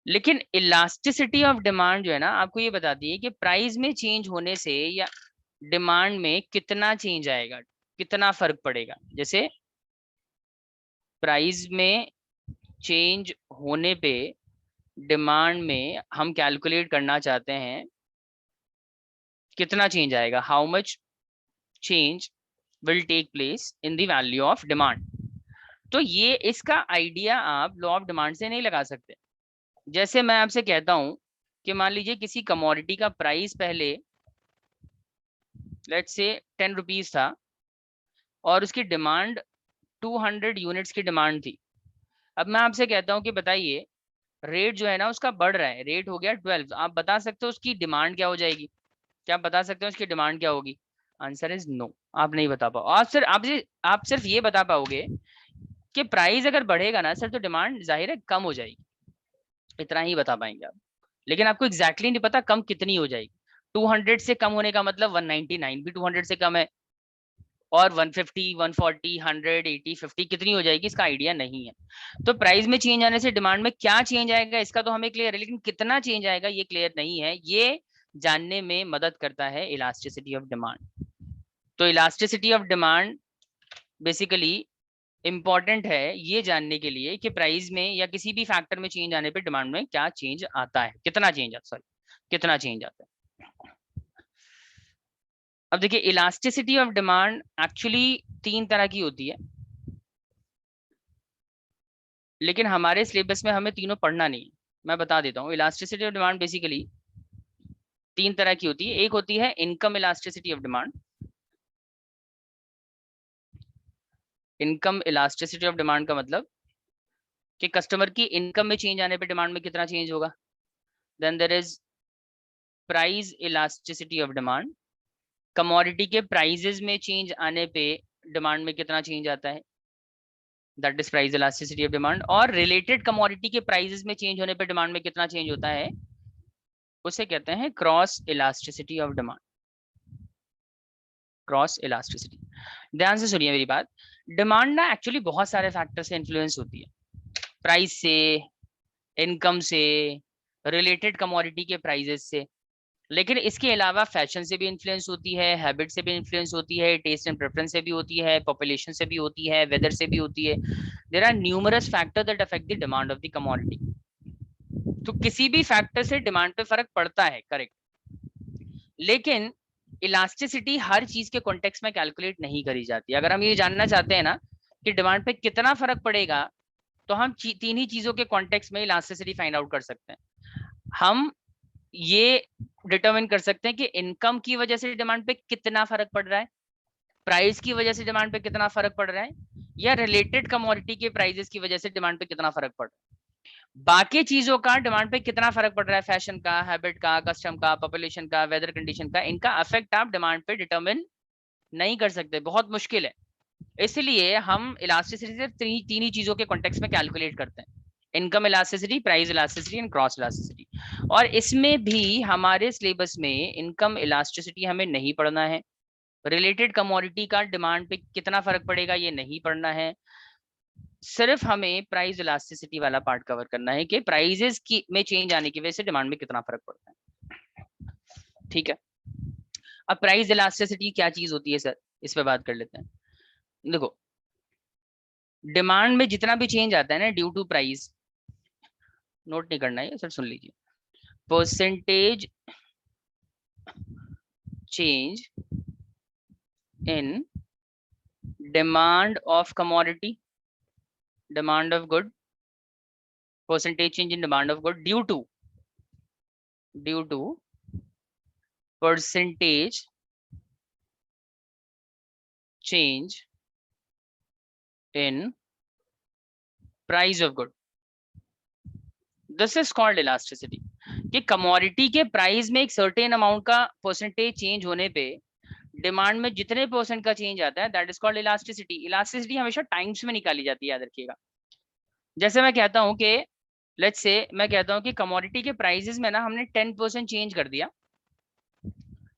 लेकिन इलास्टिसिटी ऑफ डिमांड जो है ना, आपको ये बताती है कि प्राइस में चेंज होने से या डिमांड में कितना चेंज आएगा, कितना फर्क पड़ेगा। जैसे प्राइस में चेंज होने पे डिमांड में हम कैलकुलेट करना चाहते हैं कितना चेंज आएगा, how much change will take place in the value of demand. तो ये इसका आइडिया आप लॉ ऑफ डिमांड से नहीं लगा सकते। जैसे मैं आपसे कहता हूं कि मान लीजिए किसी कमोडिटी का प्राइस पहले लेट्स से 10 रुपीज था, और उसकी डिमांड 200 यूनिट्स की डिमांड थी। अब मैं आपसे कहता हूँ कि बताइए रेट जो है ना उसका बढ़ रहा है, रेट हो गया 12, आप बता सकते हो उसकी डिमांड क्या हो जाएगी? क्या आप बता सकते हो उसकी डिमांड क्या होगी? आंसर इज नो, आप नहीं बता पाओ। आप सिर्फ ये बता पाओगे कि प्राइस अगर बढ़ेगा ना सर तो डिमांड जाहिर है कम हो जाएगी, इतना ही बता पाएंगे आप। लेकिन आपको एग्जैक्टली नहीं पता कम कितनी हो जाएगी। 200 से कम होने का मतलब 199 भी 200 से कम है, और 150, 140, 100, 80, 50 कितनी हो जाएगी इसका आइडिया नहीं है। तो प्राइस में चेंज आने से डिमांड में क्या चेंज आएगा इसका तो हमें क्लियर है, लेकिन कितना चेंज आएगा ये क्लियर नहीं है। ये जानने में मदद करता है इलास्टिसिटी ऑफ डिमांड। तो elasticity of demand basically important है ये जानने के लिए कि प्राइस में या किसी भी फैक्टर में चेंज आने पे डिमांड में क्या चेंज आता है, कितना चेंज आता है, कितना चेंज आता है। अब देखिए इलास्टिसिटी ऑफ डिमांड एक्चुअली 3 तरह की होती है, लेकिन हमारे सिलेबस में हमें तीनों पढ़ना नहीं है। मैं बता देता हूँ इलास्टिसिटी ऑफ डिमांड बेसिकली 3 तरह की होती है। एक होती है income elasticity of demand. Income elasticity of demand का मतलब कि कस्टमर की इनकम में चेंज आने पे डिमांड में कितना चेंज होगा। Then there is price elasticity of demand. Commodity के प्राइजेस में चेंज आने पे डिमांड में कितना चेंज आता है, that is price elasticity of demand. और रिलेटेड कमोडिटी के प्राइजेस में चेंज होने पे डिमांड में कितना चेंज होता है, उसे कहते हैं cross elasticity of demand. Cross elasticity, ध्यान से सुनिए मेरी बात। डिमांड ना एक्चुअली बहुत सारे फैक्टर से इन्फ्लुएंस होती है, प्राइस से, इनकम से, रिलेटेड कमोडिटी के प्राइजेस से, लेकिन इसके अलावा फैशन से भी इन्फ्लुएंस होती है, हैबिट से भी इन्फ्लुएंस होती है, टेस्ट एंड प्रेफरेंस से भी होती है, पॉपुलेशन से भी होती है, वेदर से भी होती है। There are numerous factor that affect the demand of the commodity. तो किसी भी फैक्टर से डिमांड पे फर्क पड़ता है, करेक्ट, लेकिन इलास्टिसिटी हर चीज के कॉन्टेक्स्ट में कैलकुलेट नहीं करी जाती। अगर हम ये जानना चाहते हैं ना कि डिमांड पे कितना फर्क पड़ेगा तो हम 3 ही चीजों के कॉन्टेक्स्ट में इलास्टिसिटी फाइंड आउट कर सकते हैं। हम ये डिटरमिन कर सकते हैं कि इनकम की वजह से डिमांड पे कितना फर्क पड़ रहा है, प्राइस की वजह से डिमांड पे कितना फर्क पड़ रहा है, या रिलेटेड कमोडिटी के प्राइसेस की वजह से डिमांड पे कितना फर्क पड़ रहा है। बाकी चीजों का डिमांड पे कितना फर्क पड़ रहा है, फैशन का, हैबिट का, कस्टम का, पॉपुलेशन का, वेदर कंडीशन का, इनका इफेक्ट आप डिमांड पे डिटरमिन नहीं कर सकते, बहुत मुश्किल है। इसलिए हम इलास्टिसिटी से 3 ही चीजों के कॉन्टेक्स्ट में कैलकुलेट करते हैं, income elasticity, price elasticity and cross elasticity. और इसमें भी हमारे सिलेबस में इनकम इलास्टिसिटी हमें नहीं पढ़ना है, रिलेटेड कमोडिटी का डिमांड पे कितना फर्क पड़ेगा ये नहीं पढ़ना है, सिर्फ हमें प्राइस इलास्टिसिटी वाला पार्ट कवर करना है कि प्राइजेस की में चेंज आने की वजह से डिमांड में कितना फर्क पड़ता है। ठीक है, अब प्राइस इलास्टिसिटी क्या चीज होती है सर, इस पे बात कर लेते हैं। देखो डिमांड में जितना भी चेंज आता है ना ड्यू टू प्राइस, नोट नहीं करना है सर, सुन लीजिए, percentage change in demand of commodity, demand of good, percentage change in demand of good due to percentage change in price of good, this is called elasticity। कि commodity के price में एक certain amount का percentage change होने पे demand में जितने percent का चेंज आता है that is called elasticity. Elasticity हमेशा टाइम्स में निकाली जाती है, याद रखिएगा। जैसे मैं कहता हूं कि लेट्स से मैं कहता हूं कि कमोडिटी के प्राइसेस में ना हमने 10% चेंज कर दिया।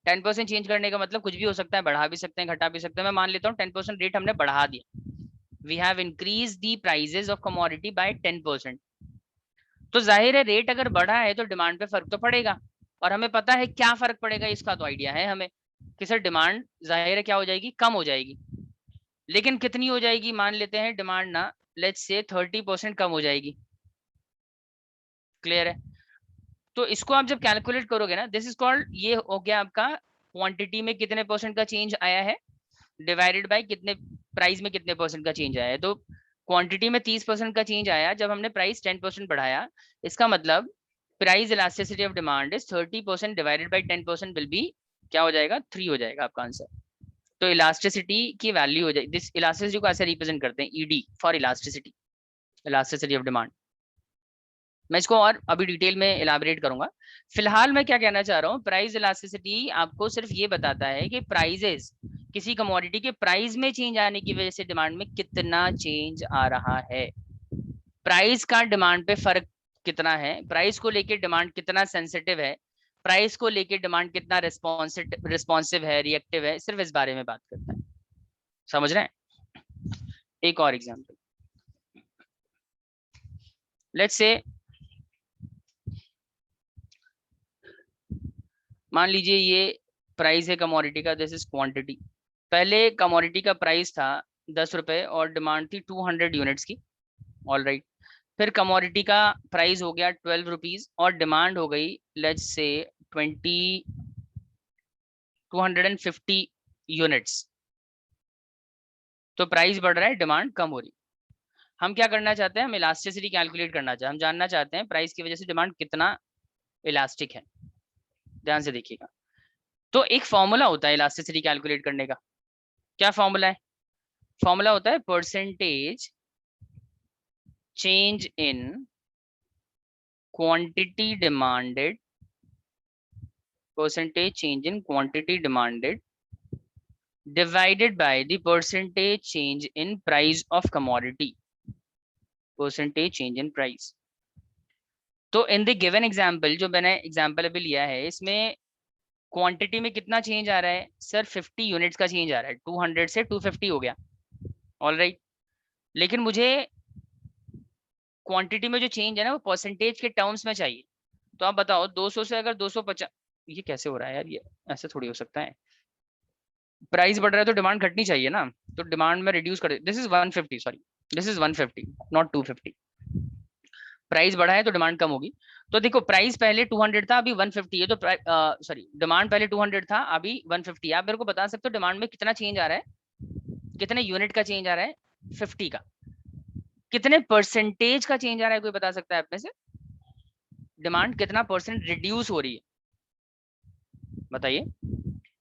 10% चेंज करने का मतलब कुछ भी हो सकता है, बढ़ा भी सकते हैं, घटा भी सकते हैं। मैं मान लेता हूँ 10% रेट हमने बढ़ा दिया, we have increase the prices of commodity by 10%। तो जाहिर है रेट अगर बढ़ा है तो डिमांड पे फर्क तो पड़ेगा, और हमें पता है क्या फर्क पड़ेगा, इसका तो आइडिया है हमें कि सर डिमांड जाहिर है क्या हो जाएगी, कम हो जाएगी। लेकिन कितनी हो जाएगी, मान लेते हैं डिमांड ना लेट्स से 30% कम हो जाएगी, क्लियर है। तो इसको आप जब कैलकुलेट करोगे ना, दिस इज कॉल्ड, ये हो गया आपका क्वांटिटी में कितने परसेंट का चेंज आया है डिवाइडेड बाय कितने प्राइस में कितने परसेंट का चेंज आया है। तो क्वांटिटी में 30% का चेंज आया जब हमने प्राइस 10% बढ़ाया, इसका मतलब price elasticity of demand is 30% divided by 10% will be क्या हो जाएगा, 3 हो जाएगा आपका आंसर। तो इलास्टिसिटी की वैल्यू हो जाए, दिस इलास्टिसिटी को ऐसे रिप्रेजेंट करते हैं, ED for elasticity, elasticity of demand. मैं इसको और अभी डिटेल में इलाबरेट करूंगा। फिलहाल मैं क्या कहना चाह रहा हूँ, प्राइस इलास्टिसिटी आपको सिर्फ ये बताता है कि प्राइजेस, किसी कमोडिटी के प्राइस में चेंज आने की वजह से डिमांड में कितना चेंज आ रहा है, प्राइस का डिमांड पे फर्क कितना है, प्राइस को लेके डिमांड कितना सेंसिटिव है, प्राइस को लेके डिमांड कितना रिस्पॉन्सिव है, रिएक्टिव है, सिर्फ इस बारे में बात करता है। समझ रहे हैं? एक और एग्जांपल लेट्स से, मान लीजिए ये प्राइस है कमोडिटी का, दिस इज क्वांटिटी। पहले कमोडिटी का प्राइस था 10 रुपए और डिमांड थी 200 यूनिट्स की, ऑल राइट। फिर कमोडिटी का प्राइस हो गया 12 रुपीज और डिमांड हो गई लेट्स से 250 यूनिट्स। तो प्राइस बढ़ रहा है, डिमांड कम हो रही। हम क्या करना चाहते हैं, हम इलास्टिसिटी कैलकुलेट करना चाहते हैं, हम जानना चाहते हैं प्राइस की वजह से डिमांड कितना इलास्टिक है। ध्यान से देखिएगा, तो एक फॉर्मूला होता है इलास्टिसिटी कैलकुलेट करने का। क्या फॉर्मूला है? फॉर्मूला होता है percentage change in quantity demanded, percentage change in quantity demanded divided by the percentage change in price of commodity, percentage change in price। तो in the given example, जो मैंने example अभी लिया है, इसमें क्वांटिटी में कितना चेंज आ रहा है सर? 50 यूनिट्स का चेंज आ रहा है, 200 से 250 हो गया, ऑल राइट। लेकिन मुझे क्वांटिटी में जो चेंज है ना वो परसेंटेज के टर्म्स में चाहिए। तो आप बताओ 200 से अगर 250, ये कैसे हो रहा है यार, ये ऐसे थोड़ी हो सकता है। प्राइस बढ़ रहा है तो डिमांड घटनी चाहिए ना, तो डिमांड में रिड्यूस कर, this is 150, sorry this is 150 not 250। Price बढ़ा है तो डिमांड कम होगी। तो देखो प्राइस पहले 200 था, अभी 150 है, तो सॉरी डिमांड पहले 200 था, अभी 150 है। आप मेरे को बता सकते हो डिमांड में कितना चेंज आ रहा है, कितने यूनिट का चेंज आ रहा है? 50 का। कितने परसेंटेज का चेंज आ रहा है, कोई बता सकता है आप में से? डिमांड कितना परसेंट रिड्यूस हो रही है, बताइए।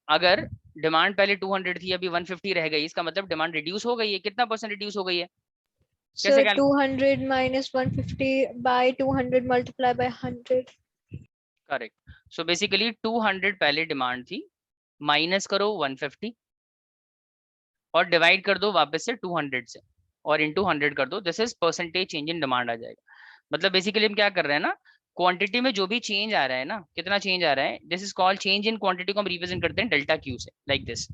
अगर डिमांड पहले 200 थी, अभी 150 रह गई, इसका मतलब डिमांड रिड्यूस हो गई है। कितना परसेंट रिड्यूस हो गई है? So 200 minus 150 by 200 multiply by 100. Correct. So basically 200 पहले डिमांड थी, माइनस करो 150 और डिवाइड कर दो वापस से 200 से और इनटू 100 कर दो, this is percentage change in demand आ जाएगा। मतलब बेसिकली हम क्या कर रहे हैं ना, क्वांटिटी में जो भी चेंज आ रहा है ना, कितना चेंज आ रहा है, this is called change in quantity को हम रिप्रेजेंट करते हैं डेल्टा क्यू से, लाइक दिस।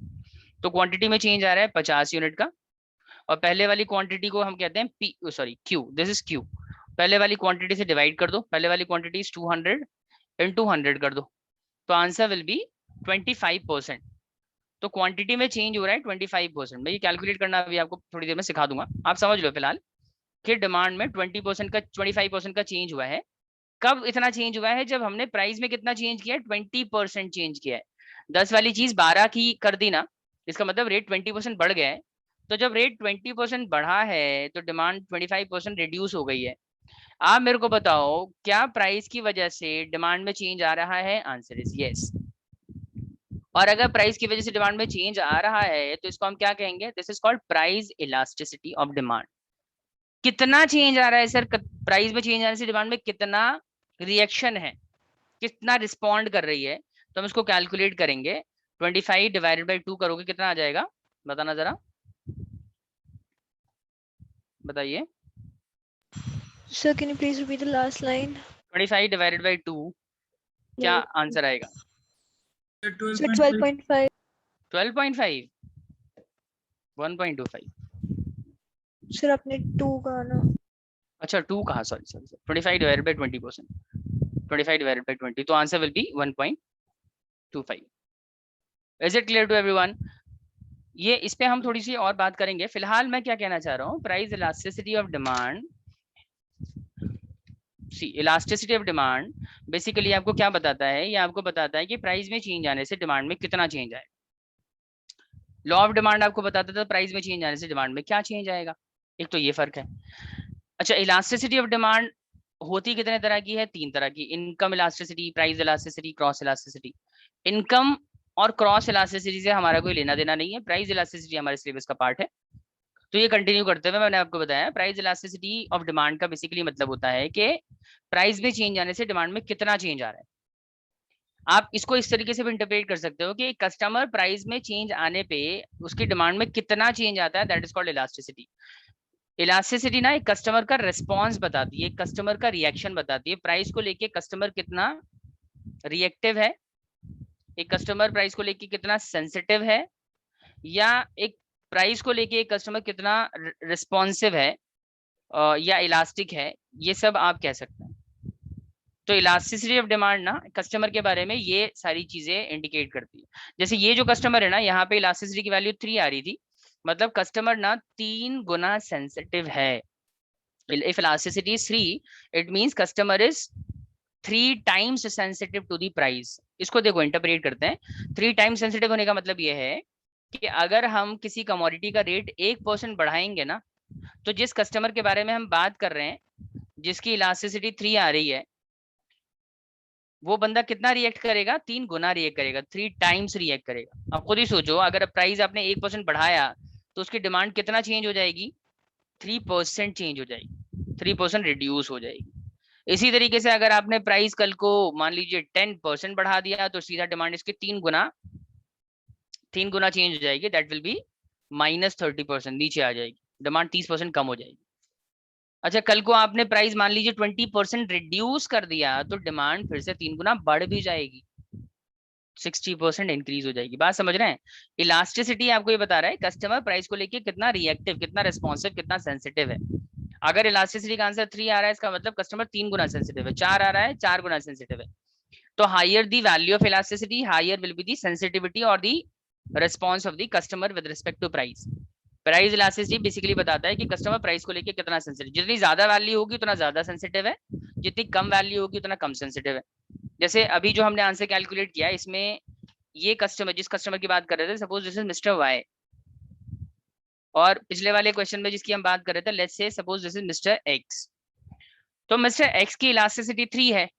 तो क्वांटिटी में चेंज आ रहा है 50 यूनिट का, और पहले वाली क्वांटिटी को हम कहते हैं P, sorry Q, this is Q. पहले वाली क्वांटिटी से डिवाइड कर दो, पहले वाली क्वांटिटी इज 200 इनटू 100 कर दो, तो आंसर विल बी 25%। तो क्वांटिटी में चेंज हो रहा है 25%। मैं ये कैलकुलेट करना अभी आपको थोड़ी देर में सिखा दूंगा, आप समझ लो फिलहाल कि डिमांड में 25% का चेंज हुआ है। कब इतना चेंज हुआ है? जब हमने प्राइस में कितना चेंज किया है? 20% चेंज किया है। 10 वाली चीज 12 की कर दी ना, इसका मतलब रेट 20% बढ़ गया है। तो जब रेट 20% बढ़ा है तो डिमांड 25% रिड्यूस हो गई है। आप मेरे को बताओ क्या प्राइस की वजह से डिमांड में चेंज आ रहा है? Answer is yes. और अगर प्राइस की वजह से डिमांड में चेंज आ रहा है तो इसको हम क्या कहेंगे? This is called price elasticity of demand. कितना चेंज आ रहा है सर? प्राइस में चेंज आने से डिमांड में कितना रिएक्शन है, कितना रिस्पॉन्ड कर रही है, तो हम इसको कैलकुलेट करेंगे। 25 डिवाइडेड बाई 2 करोगे कितना आ जाएगा, बताना जरा, बताइए। Sir, can you please repeat the last line? 25 divided by 2 क्या आंसर आएगा? Sir, 12.5. 12.5, 1.25। Sir, आपने 2 कहा ना? अच्छा 2 कहा, sorry sorry, 25 divided by 20%, 25 divided by 20, तो answer will be 1.25। Is it clear to everyone? ये इस पे हम थोड़ी सी और बात करेंगे। फिलहाल मैं क्या कहना चाह रहा हूँ, price elasticity of demand, see elasticity of demand basically आपको क्या बताता है? ये आपको बताता है कि प्राइस में चेंज आने से डिमांड में कितना चेंज आए। लॉ ऑफ डिमांड आपको बताता था प्राइस में चेंज आने से डिमांड में क्या चेंज आएगा। एक तो ये फर्क है। अच्छा, इलास्टिसिटी ऑफ डिमांड होती कितने तरह की है? 3 तरह की। Income elasticity, price elasticity, cross elasticity. Income और क्रॉस इलास्टिसिटी से हमारा कोई लेना देना नहीं है, प्राइस इलास्टिसिटी हमारे सिलेबस का पार्ट है। तो ये कंटिन्यू करते हुए मैंने आपको बताया प्राइस इलास्टिसिटी ऑफ डिमांड का बेसिकली मतलब होता है कि प्राइस में चेंज आने से डिमांड में कितना चेंज आ रहा है। आप इसको इस तरीके से भी इंटरप्रेट कर सकते हो कि कस्टमर प्राइस में चेंज आने पे उसकी डिमांड में कितना चेंज आता है, that is called elasticity. Elasticity ना एक कस्टमर का रिस्पॉन्स बताती है, कस्टमर का रिएक्शन बताती है, प्राइस को लेके कस्टमर कितना रिएक्टिव है, एक कस्टमर प्राइस को लेके कितना सेंसिटिव है, या एक प्राइस को लेके एक कस्टमर कितना रिस्पॉन्सिव है या इलास्टिक है, ये सब आप कह सकते हैं। तो इलास्टिसिटी ऑफ डिमांड ना कस्टमर के बारे में ये सारी चीजें इंडिकेट करती है। जैसे ये जो कस्टमर है ना, यहाँ पे इलास्टिसिटी की वैल्यू 3 आ रही थी, मतलब कस्टमर ना 3 गुना सेंसिटिव है। If elasticity is 3, it means customer is 3 times sensitive to the price. इसको देखो इंटरप्रेट करते हैं। 3 टाइम्स सेंसिटिव होने का मतलब ये है कि अगर हम किसी कमोडिटी का रेट 1% बढ़ाएंगे ना, तो जिस कस्टमर के बारे में हम बात कर रहे हैं, जिसकी इलास्टिसिटी 3 आ रही है, वो बंदा कितना रिएक्ट करेगा? 3 गुना रिएक्ट करेगा, 3 टाइम्स रिएक्ट करेगा। आप खुद ही सोचो, अगर प्राइस आपने 1% बढ़ाया तो उसकी डिमांड कितना चेंज हो जाएगी? 3% चेंज हो जाएगी, 3% रिड्यूस हो जाएगी। इसी तरीके से अगर आपने प्राइस कल को मान लीजिए 10% बढ़ा दिया, तो सीधा डिमांड इसके 3 गुना चेंज हो जाएगी, दैट विल बी -30%, नीचे आ जाएगी, डिमांड 30% कम हो जाएगी। अच्छा, कल को आपने प्राइस मान लीजिए 20% रिड्यूस कर दिया, तो डिमांड फिर से 3 गुना बढ़ भी जाएगी, 60% इंक्रीज हो जाएगी। बात समझ रहे हैं? इलास्टिसिटी आपको ये बता रहा है कस्टमर प्राइस को लेके कितना रिएक्टिव, कितना रिस्पॉन्सिव, कितना सेंसिटिव है। अगर इलास्टिसिटी का आंसर 3 आ रहा है, इसका मतलब कस्टमर 3 गुना सेंसिटिव है। 4 आ रहा है, 4 गुना सेंसिटिव है। तो higher the value of elasticity, higher will be the sensitivity और the response of the customer with respect to price. Price elasticity basically बताता है कि कस्टमर प्राइस को लेके कितना सेंसिटिव, जितनी ज्यादा वैल्यू होगी उतना ज्यादा सेंसिटिव है, जितनी कम वैल्यू होगी उतना कम सेंसिटिव है। जैसे अभी जो हमने आंसर कैलकुलेट किया, इसमें ये कस्टमर, जिस कस्टमर की बात कर रहे थे, suppose this is mister Y, और पिछले वाले क्वेश्चन में जिसकी हम बात कर रहे थे, लेट्स से suppose this is mister x. तो मिस्टर एक्स की इलास्टिसिटी 3 है,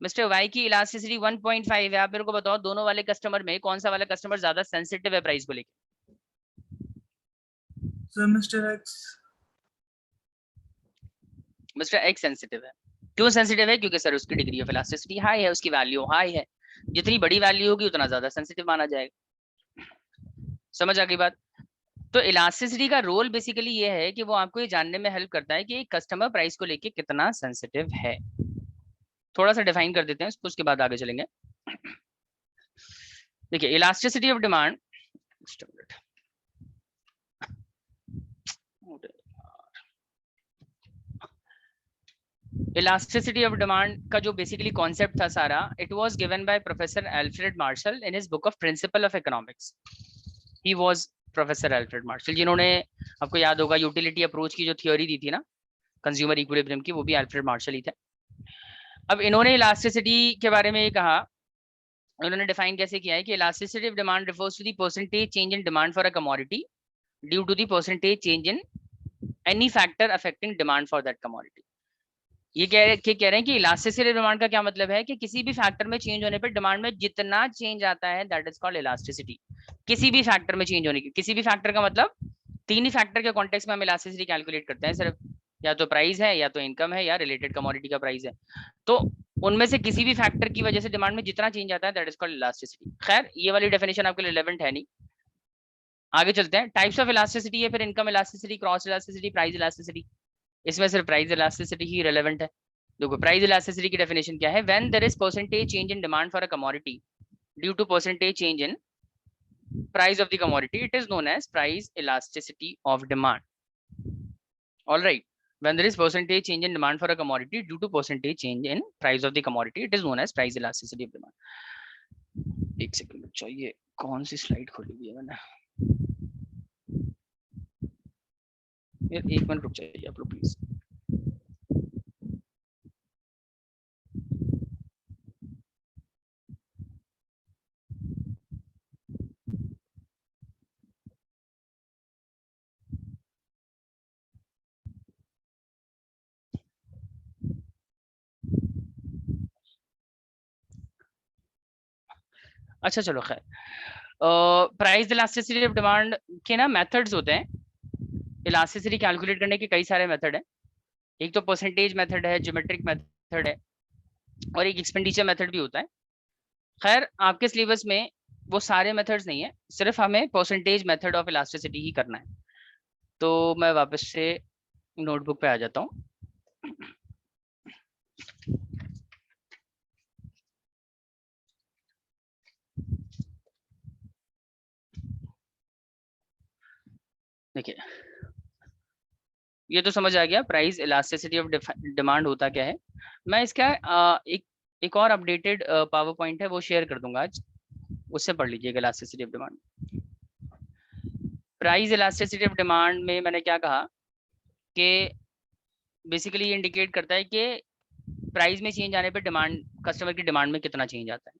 मिस्टर वाई की इलास्टिसिटी 1.5 है। आप मेरे को बताओ, दोनों वाले कस्टमर में कौन सा वाला कस्टमर ज्यादा सेंसिटिव है प्राइस को लेकर? Sir mister x. Mister x sensitive है। क्यों सेंसिटिव है? क्योंकि सर उसकी डिग्री ऑफ इलास्टिसिटी हाई है, उसकी वैल्यू हाई है। जितनी बड़ी वैल्यू होगी उतना ज्यादा सेंसिटिव माना जाएगा। समझ आ गई बात? तो इलास्टिसिटी का रोल बेसिकली ये है कि वो आपको ये जानने में हेल्प करता है कि कस्टमर प्राइस को लेके कितना सेंसिटिव है। थोड़ा सा डिफाइन कर देते हैं उसके बाद आगे चलेंगे। देखिए, elasticity of demand, elasticity of demand का जो बेसिकली कॉन्सेप्ट था सारा, it was given by professor Alfred Marshall in his book of principle of economics. He was professor Alfred Marshall, जिन्होंने, आपको याद होगा, यूटिलिटी अप्रोच की जो थ्योरी दी थी ना, कंज्यूमर इक्विलिब्रियम की, वो भी अल्फ्रेड मार्शल ही थे। अब इन्होंने इलास्टिसिटी के बारे में ये कहा, उन्होंने डिफाइन कैसे किया है कि elasticity of demand refers to the percentage change in demand for a commodity due to the percentage change in any factor affecting demand for that commodity. ये कह रहे हैं कि इलास्टिसिटी डिमांड का क्या मतलब है कि किसी भी फैक्टर में चेंज होने पर डिमांड में जितना चेंज आता है, दैट इज कॉल्ड इलास्टिसिटी। किसी भी फैक्टर में चेंज होने की, किसी भी फैक्टर का मतलब 3 ही फैक्टर के कॉन्टेक्स्ट में हम इलास्टिसिटी कैलकुलेट करते हैं सिर्फ, या तो प्राइस है, या तो इनकम है, या रिलेटेड कमोडिटी का प्राइस है। तो उनमें से किसी भी फैक्टर की वजह से डिमांड में जितना चेंज आता है, दैट इज कॉल्ड इलास्टिसिटी। खैर, ये वाली डेफिनेशन आपके लिए रिलेवेंट है नहीं। आगे चलते हैं। टाइप्स ऑफ इलास्टिसिटी है, फिर income elasticity, cross elasticity, price elasticity. इसमें सिर्फ प्राइस इलास्टिसिटी ही रिलेवेंट है। देखो, प्राइस इलास्टिसिटी की डेफिनेशन क्या है? When there is percentage change in demand for a commodity due to percentage change in price of the commodity, it is known as price elasticity of demand. All right, when there is percentage change in demand for a commodity due to percentage change in price of the commodity, it is known as price elasticity of demand। एक second चाहिए, कौन सी slide खोली हुई है मैंने यार, 1 minute रुक जाइए आप लोग प्लीज। अच्छा चलो खैर, प्राइस इलास्टिसिटी ऑफ डिमांड के ना मेथड्स होते हैं। इलास्टिसिटी कैलकुलेट करने के कई सारे मेथड है। एक तो परसेंटेज मेथड है, ज्योमेट्रिक मेथड है, और एक एक्सपेंडिचर मेथड भी होता है। खैर आपके सिलेबस में वो सारे मेथड्स नहीं है, सिर्फ हमें परसेंटेज मेथड ऑफ इलास्टिसिटी ही करना है। तो मैं वापस से नोटबुक पे आ जाता हूँ। देखिए, ये तो समझ आ गया प्राइस इलास्टिसिटी ऑफ डिमांड होता क्या है। मैं इसका एक और अपडेटेड पावर पॉइंट है वो शेयर कर दूंगा आज, उससे पढ़ लीजिएगा elasticity of demand. Price elasticity of demand में मैंने क्या कहा कि बेसिकली ये इंडिकेट करता है कि प्राइस में चेंज आने पे डिमांड, कस्टमर की डिमांड में कितना चेंज आता है।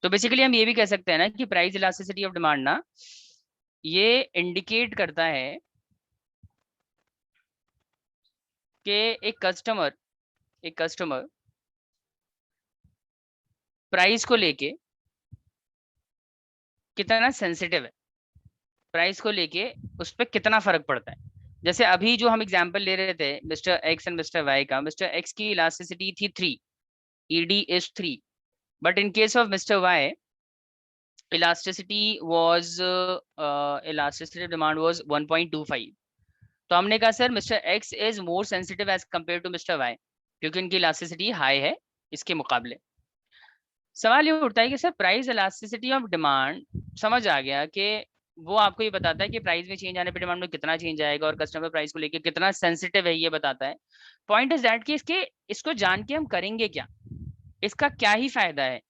तो बेसिकली हम ये भी कह सकते हैं ना कि प्राइस इलास्टिसिटी ऑफ डिमांड ना ये इंडिकेट करता है कि एक कस्टमर प्राइस को लेके कितना सेंसिटिव है, प्राइस को लेके उस पर कितना फर्क पड़ता है। जैसे अभी जो हम एग्जांपल ले रहे थे mister X and mister Y का, मिस्टर एक्स की इलास्टिसिटी थी 3, ED is 3, but in case of mister Y elasticity demand was 1.25। तो हमने कहा sir mister X is more sensitive as compare to mister Y, क्योंकि इनकी इलास्टिसिटी हाई है इसके मुकाबले। सवाल ये उठता है कि sir price elasticity of demand समझ आ गया कि वो आपको ये बताता है कि प्राइस में चेंज आने पे डिमांड में कितना चेंज आएगा और कस्टमर प्राइस को लेके कितना सेंसिटिव है ये बताता है। पॉइंट इज दैट कि इसको जान के हम करेंगे क्या, इसका क्या ही फायदा है।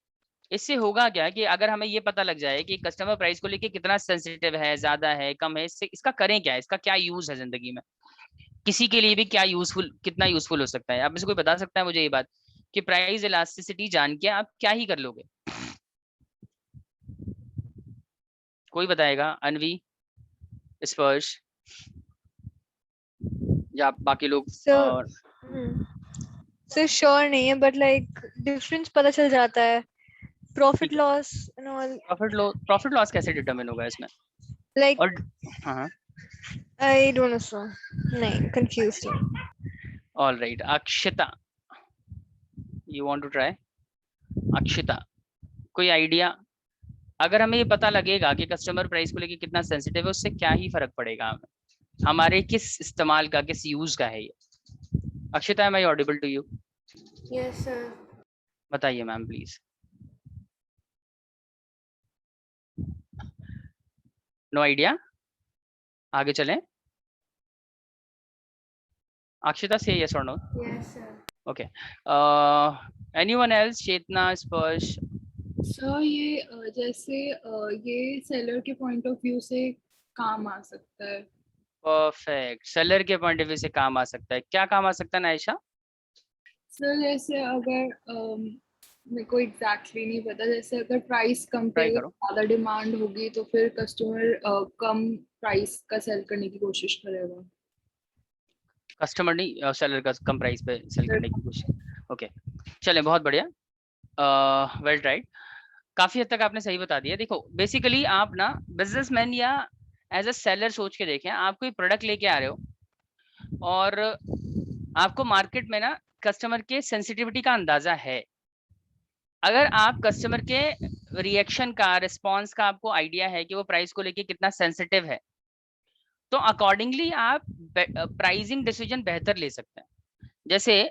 इससे होगा क्या कि अगर हमें ये पता लग जाए कि कस्टमर प्राइस को लेके कितना सेंसिटिव है, ज्यादा है, कम है, इससे इसका करें क्या, इसका क्या यूज है जिंदगी में, किसी के लिए भी क्या यूजफुल, कितना यूजफुल हो सकता है। आप में से कोई बता सकता है मुझे ये बात कि प्राइस इलास्टिसिटी जान के आप क्या ही कर लोगे? कोई बताएगा? अनवी, स्पर्श या बाकी लोग? और सर श्योर नहीं है, बट लाइक डिफरेंस पता चल जाता है, profit loss and all. Profit loss कैसे डिटरमिन होगा इसमें? लाइक और हाँ, आई डोंट नो सर, नहीं कंफ्यूज्ड हूं। All right, Akshita, you want to try? Akshita, कोई आइडिया? अगर हमें ये पता लगेगा कि कस्टमर प्राइस को लेके कितना सेंसिटिव है, उससे क्या ही फर्क पड़ेगा हमें, हमारे किस इस्तेमाल का, किस यूज का है ये? Akshita, am I audible to you? Yes sir. बताइए मैम प्लीज। नो आइडिया, आगे चलें? अक्षिता से यस और no? Yes sir. Okay, anyone else? Chetna, Sparsh? Sir ये जैसे ये सेलर के पॉइंट ऑफ व्यू से काम आ सकता है। परफेक्ट, सेलर के पॉइंट ऑफ व्यू से काम आ सकता है। क्या काम आ सकता है नायशा? सर जैसे अगर मेरे को एग्जैक्टली नहीं पता, जैसे अगर प्राइस कम पे ट्राई अगर करो। ज़्यादा डिमांड होगी तो फिर कस्टमर कम प्राइस का सेल करने की कोशिश करेगा। कस्टमर नहीं, सेलर का कम प्राइस पे सेल करने की कोशिश। ओके, चले, बहुत बढ़िया, वेल ट्राइड। काफी हद तक आपने सही बता दिया। देखो बेसिकली आप ना बिजनेसमैन या एज अ सेलर सोच के देखें, आप कोई प्रोडक्ट लेके आ रहे हो और आपको मार्केट में ना कस्टमर के सेंसिटिविटी का अंदाजा है। अगर आप कस्टमर के रिएक्शन का, रिस्पॉन्स का आपको आइडिया है कि वो प्राइस को लेके कितना सेंसिटिव है, तो अकॉर्डिंगली आप प्राइसिंग डिसीजन बेहतर ले सकते हैं। जैसे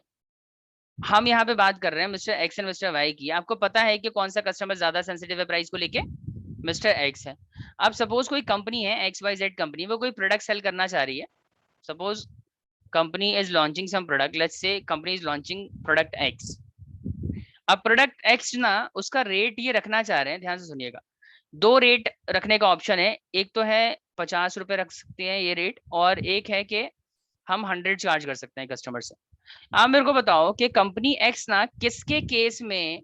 हम यहाँ पे बात कर रहे हैं mister X and mister Y की, आपको पता है कि कौन सा कस्टमर ज्यादा सेंसिटिव है प्राइस को लेके? मिस्टर एक्स है। अब सपोज कोई कंपनी है XYZ कंपनी, वो कोई प्रोडक्ट सेल करना चाह रही है। Suppose company is launching some product, let's say company is launching product X. अब प्रोडक्ट एक्स ना उसका रेट ये रखना चाह रहे हैं, ध्यान से सुनिएगा, 2 रेट रखने का ऑप्शन है। एक तो है 50 रुपए रख सकते हैं ये रेट, और एक है कि हम 100 चार्ज कर सकते हैं कस्टमर से। आप मेरे को बताओ कि कंपनी एक्स ना किसके केस में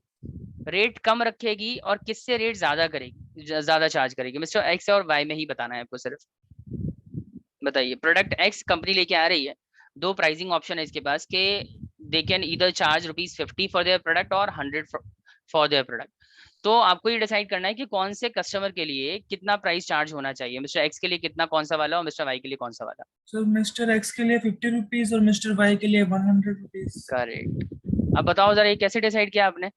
रेट कम रखेगी और किससे रेट ज्यादा करेगी, ज्यादा चार्ज करेगी? मिस्टर एक्स और वाई में ही बताना है आपको सिर्फ। बताइए, प्रोडक्ट एक्स कंपनी लेके आ रही है, 2 प्राइसिंग ऑप्शन है इसके पास कि they can either charge ₹50 for their product और 100 फॉर देयर प्रोडक्ट। तो आपको ये डिसाइड करना है कि कौन से कस्टमर के लिए कितना प्राइस चार्ज होना चाहिए, मिस्टर एक्स के लिए कितना, कौन सा वाला, और मिस्टर वाई के लिए कौन सा वाला। सर मिस्टर एक्स के लिए 50 रुपीज और मिस्टर वाई के लिए 100 रुपीज। करेक्ट। अब बताओ जरा ये कैसे डिसाइड किया आपने,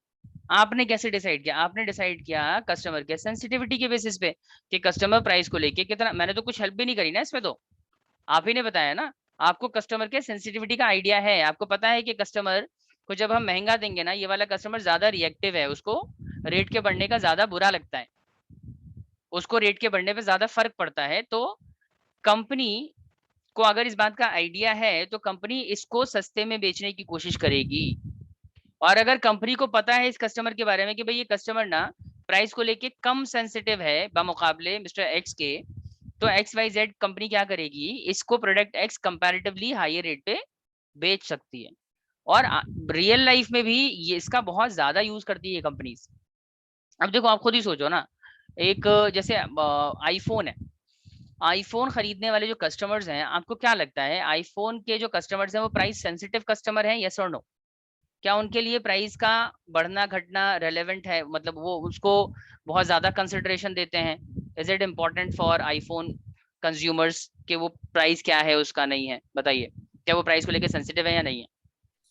आपने कैसे डिसाइड किया, आपने डिसाइड किया कस्टमर के सेंसिटिविटी के बेसिस पे कि कस्टमर प्राइस को लेके कितना, मैंने तो कुछ हेल्प भी नहीं करी ना इसमें, तो आप ही ने बताया ना, आपको कस्टमर के सेंसिटिविटी का आइडिया है, आपको पता है कि कस्टमर को जब हम महंगा देंगे ना, ये वाला कस्टमर ज्यादा रिएक्टिव है, उसको रेट के बढ़ने का ज्यादा बुरा लगता है, उसको रेट के बढ़ने पे ज्यादा फर्क पड़ता है। तो कंपनी को अगर इस बात का आइडिया है तो कंपनी इसको सस्ते में बेचने की कोशिश करेगी। और अगर कंपनी को पता है इस कस्टमर के बारे में कि भाई ये कस्टमर ना प्राइस को लेके कम सेंसिटिव है बमुकाबले मिस्टर एक्स के, तो एक्स वाई जेड कंपनी क्या करेगी, इसको product X comparatively higher rate पे बेच सकती है। और रियल लाइफ में भी ये इसका बहुत ज्यादा यूज करती है कंपनीज। अब देखो आप खुद ही सोचो ना, एक जैसे आईफोन है, आईफोन खरीदने वाले जो कस्टमर्स हैं, आपको क्या लगता है आईफोन के जो कस्टमर्स हैं वो प्राइस सेंसिटिव कस्टमर हैं, यस और नो? क्या उनके लिए प्राइस का बढ़ना घटना रेलेवेंट है, मतलब वो उसको बहुत ज्यादा कंसिडरेशन देते हैं? Is it important for iPhone consumers कि वो प्राइस क्या है उसका, नहीं है? बताइए, क्या वो प्राइस को लेकर सेंसिटिव है या नहीं है?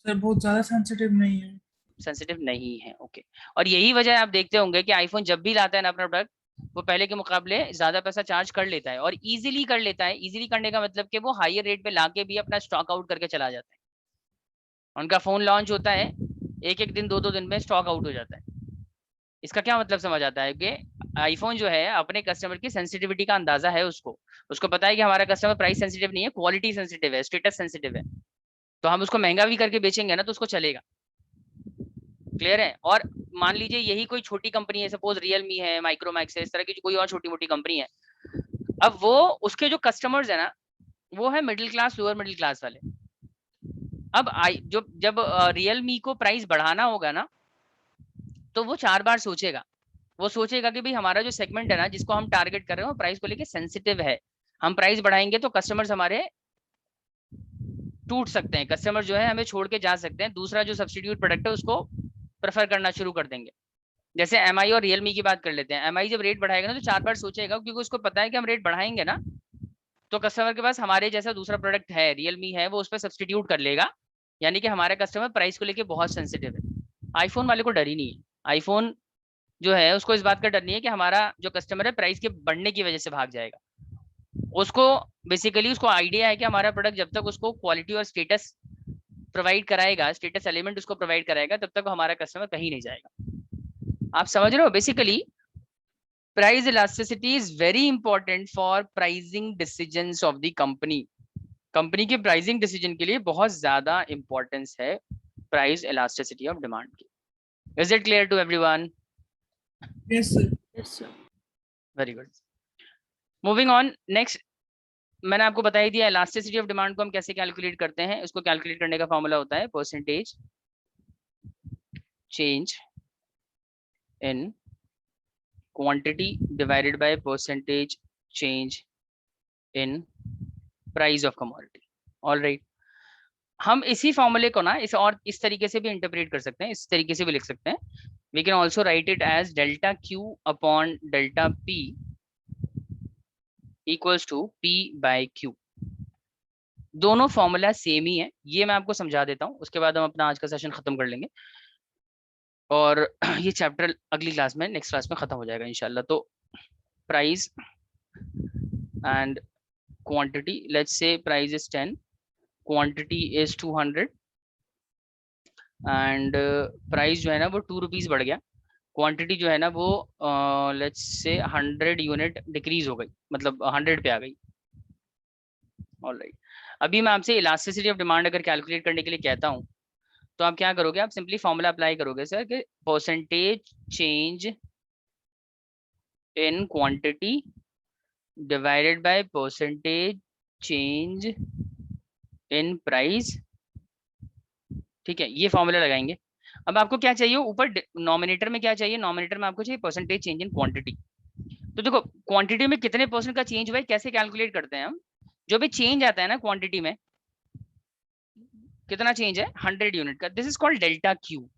सर बहुत ज्यादा सेंसिटिव नहीं है। सेंसिटिव नहीं है, ओके। और यही वजह आप देखते होंगे कि आईफोन जब भी लाता है ना अपना प्रोडक्ट, वो पहले के मुकाबले ज्यादा पैसा चार्ज कर लेता है, और इजीली कर लेता है। इजीली करने का मतलब कि वो हायर रेट पे लाके भी अपना स्टॉक आउट करके चला जाता है। उनका फोन लॉन्च होता है, एक एक दिन, दो दो दिन में स्टॉक आउट हो जाता है। इसका क्या मतलब समझ आता है कि आईफोन जो है अपने कस्टमर की सेंसिटिविटी का अंदाजा है उसको, उसको पता है कि हमारा कस्टमर प्राइस सेंसिटिव नहीं है, क्वालिटी सेंसिटिव है, स्टेटस सेंसिटिव है, तो हम उसको महंगा भी करके बेचेंगे ना तो उसको चलेगा। क्लियर है? और मान लीजिए यही कोई छोटी कंपनी है, सपोज रियलमी है, माइक्रोमैक्स है, इस तरह की कोई और छोटी मोटी कंपनी है, अब वो उसके जो कस्टमर्स है ना वो है middle class, lower middle class वाले। अब जब रियलमी को प्राइस बढ़ाना होगा ना तो वो 4 बार सोचेगा, वो सोचेगा कि भाई हमारा जो सेगमेंट है ना जिसको हम टारगेट कर रहे हो प्राइस को लेके सेंसिटिव है, हम प्राइस बढ़ाएंगे तो कस्टमर्स हमारे टूट सकते हैं, कस्टमर जो है हमें छोड़ के जा सकते हैं, दूसरा जो सब्स्टिट्यूट प्रोडक्ट है उसको प्रेफर करना शुरू कर देंगे। जैसे एमआई और रियलमी की बात कर लेते हैं, एमआई जब रेट बढ़ाएगा ना तो 4 बार सोचेगा, क्योंकि उसको पता है कि हम रेट बढ़ाएंगे ना तो कस्टमर के पास हमारे जैसा दूसरा प्रोडक्ट है, रियलमी है, वो उस पर सब्स्टिट्यूट कर लेगा, यानी कि हमारा कस्टमर प्राइस को लेके बहुत सेंसिटिव है। आईफोन वाले को डर ही नहीं है, आईफोन जो है उसको इस बात का डर नहीं है कि हमारा जो कस्टमर है प्राइस के बढ़ने की वजह से भाग जाएगा। उसको बेसिकली उसको आइडिया है कि हमारा प्रोडक्ट जब तक उसको क्वालिटी और स्टेटस प्रोवाइड कराएगा, स्टेटस एलिमेंट उसको प्रोवाइड कराएगा, तब तक हमारा कस्टमर कहीं नहीं जाएगा। आप समझ रहे हो? Basically price elasticity is very important for pricing decisions of the company. Company के प्राइसिंग डिसीजन के लिए बहुत ज्यादा इंपॉर्टेंस है प्राइस इलास्टिसिटी ऑफ डिमांड की। Is it clear to everyone? Yes sir. Yes sir. Very good. Moving on next, मैंने आपको बता ही दिया इलास्टिसिटी ऑफ डिमांड को हम कैसे कैलकुलेट करते हैं। उसको कैलकुलेट करने का फॉर्मूला होता है percentage change in quantity divided by percentage change in price of commodity. Alright, हम इसी फॉर्मूले को ना इस तरीके से भी इंटरप्रेट कर सकते हैं, इस तरीके से भी लिख सकते हैं। We can also write it as delta Q upon delta P equals to P by Q. दोनों फॉर्मूला सेम ही है, ये मैं आपको समझा देता हूँ, उसके बाद हम अपना आज का सेशन खत्म कर लेंगे और ये चैप्टर अगली क्लास में, नेक्स्ट क्लास में खत्म हो जाएगा इंशाल्लाह। तो price and quantity, let's say price is 10, quantity is 200 and price जो है ना वो 2 रुपीज बढ़ गया, क्वांटिटी जो है ना वो लेट्स से 100 यूनिट डिक्रीज हो गई, मतलब 100 पे आ गई। ऑलराइट, अभी मैं आपसे इलास्टिसिटी ऑफ डिमांड अगर कैलकुलेट करने के लिए कहता हूँ तो आप क्या करोगे, आप सिंपली फॉर्मूला अप्लाई करोगे सर कि percentage change in quantity divided by percentage change in price. ठीक है, ये फॉर्मूला लगाएंगे। अब आपको क्या चाहिए ऊपर नॉमिनेटर में, क्या चाहिए नॉमिनेटर में? आपको चाहिए परसेंटेज चेंज इन क्वांटिटी। तो देखो क्वांटिटी में कितने परसेंट का चेंज हुआ है कैसे कैलकुलेट करते हैं हम, जो भी चेंज आता है ना क्वांटिटी में, कितना चेंज है 100 यूनिट का, this is called delta Q.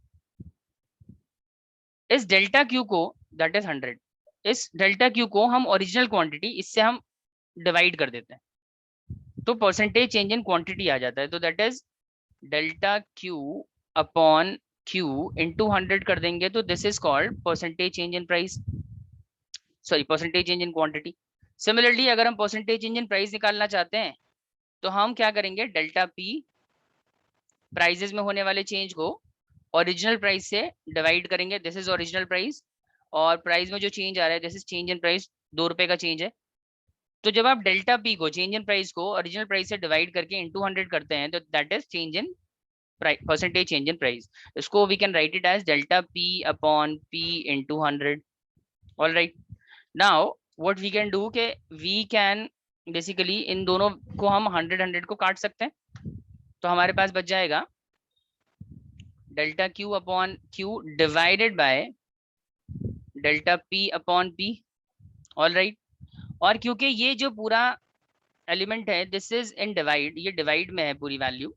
इस डेल्टा क्यू को, दैट इज 100, इस डेल्टा क्यू को हम ओरिजिनल क्वांटिटी, इससे हम डिवाइड कर देते हैं, तो परसेंटेज चेंज इन क्वांटिटी आ जाता है। तो that is delta Q upon Q into 100 कर देंगे, तो this is called percentage change in price, sorry percentage change in quantity. Similarly अगर हम परसेंटेज चेंज इन प्राइस निकालना चाहते हैं तो हम क्या करेंगे, डेल्टा पी प्राइजेस में होने वाले चेंज को ओरिजिनल प्राइस से डिवाइड करेंगे, दिस इज ओरिजिनल प्राइस, और प्राइस में जो चेंज आ रहा है this is change in price, 2 रुपए का चेंज है। तो जब आप डेल्टा पी को, चेंज इन प्राइस को ओरिजिनल प्राइस से डिवाइड करके इनटू 100 करते हैं, तो that is change in percentage change in price. इसको we can write it as delta P upon P into 100। All right, now what we can do के we can basically इन दोनों को हम 100 को काट सकते हैं, तो हमारे पास बच जाएगा delta Q upon Q divided by delta P upon P. Alright, और क्योंकि ये जो पूरा एलिमेंट है दिस इज इन डिवाइड, ये डिवाइड में है पूरी वैल्यू,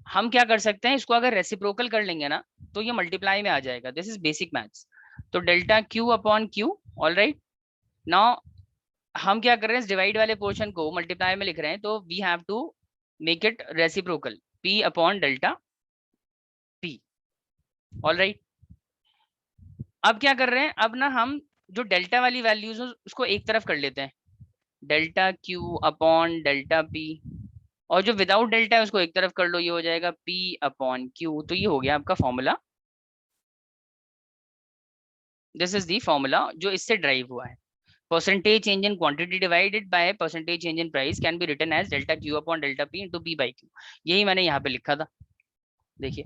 हम क्या कर सकते हैं, इसको अगर रेसिप्रोकल कर लेंगे ना तो ये मल्टीप्लाई में आ जाएगा, दिस इज बेसिक मैथ्स। तो delta Q upon Q, alright, now हम क्या कर रहे हैं, इस डिवाइड वाले पोर्शन को मल्टीप्लाई में लिख रहे हैं, तो we have to make it reciprocal, p upon delta p। All right, अब क्या कर रहे हैं, अब ना हम जो डेल्टा वाली वैल्यूज है उसको एक तरफ कर लेते हैं, delta Q upon delta p, और जो विदाउट डेल्टा है उसको एक तरफ कर लो, ये हो जाएगा p अपॉन क्यू। तो ये हो गया आपका formula, this is the formula जो इससे ड्राइव हुआ है। Percentage change in quantity divided by percentage change in price can be written as delta Q upon delta p into p by q। यही मैंने यहाँ पे लिखा था, देखिए,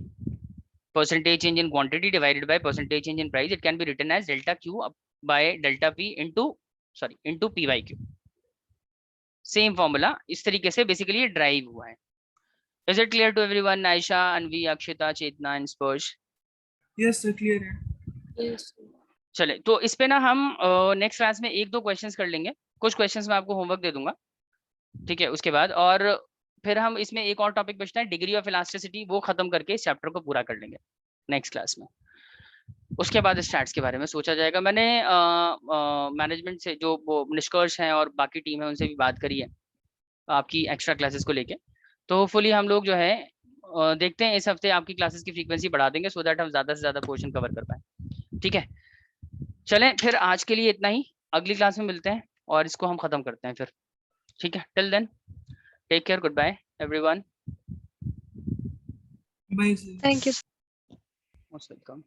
percentage change in quantity divided by percentage change in price, it can be written as delta Q by delta p into p by q। Same formula इस तरीके से बेसिकली ये ड्राइव हुआ है। Is it clear to everyone? Ayesha, Anvi, Akshita, Chetna and Sparsh? Yes, sir, clear है. Yes. चले, तो इस पे ना हम नेक्स्ट क्लास में 1-2 क्वेश्चंस कर लेंगे, कुछ क्वेश्चंस मैं आपको होमवर्क दे दूंगा, ठीक है, उसके बाद, और फिर हम इसमें एक और टॉपिक बचता है डिग्री ऑफ इलास्टिसिटी, वो खत्म करके इस चैप्टर को पूरा कर लेंगे नेक्स्ट क्लास में। उसके बाद स्टैट्स के बारे में सोचा जाएगा। मैंने मैनेजमेंट से जो वो निष्कर्ष हैं और बाकी टीम है उनसे भी बात करी है आपकी एक्स्ट्रा क्लासेस को लेके, तो होपफुली हम लोग जो है देखते हैं इस हफ्ते आपकी क्लासेस की फ्रीक्वेंसी बढ़ा देंगे, सो दैट हम ज्यादा से ज्यादा पोर्शन कवर कर पाए, ठीक है। चलें फिर आज के लिए इतना ही, अगली क्लास में मिलते हैं और इसको हम खत्म करते हैं फिर, ठीक है। Till then take care, good bye everyone. Bye, sir. Thank you. Most welcome.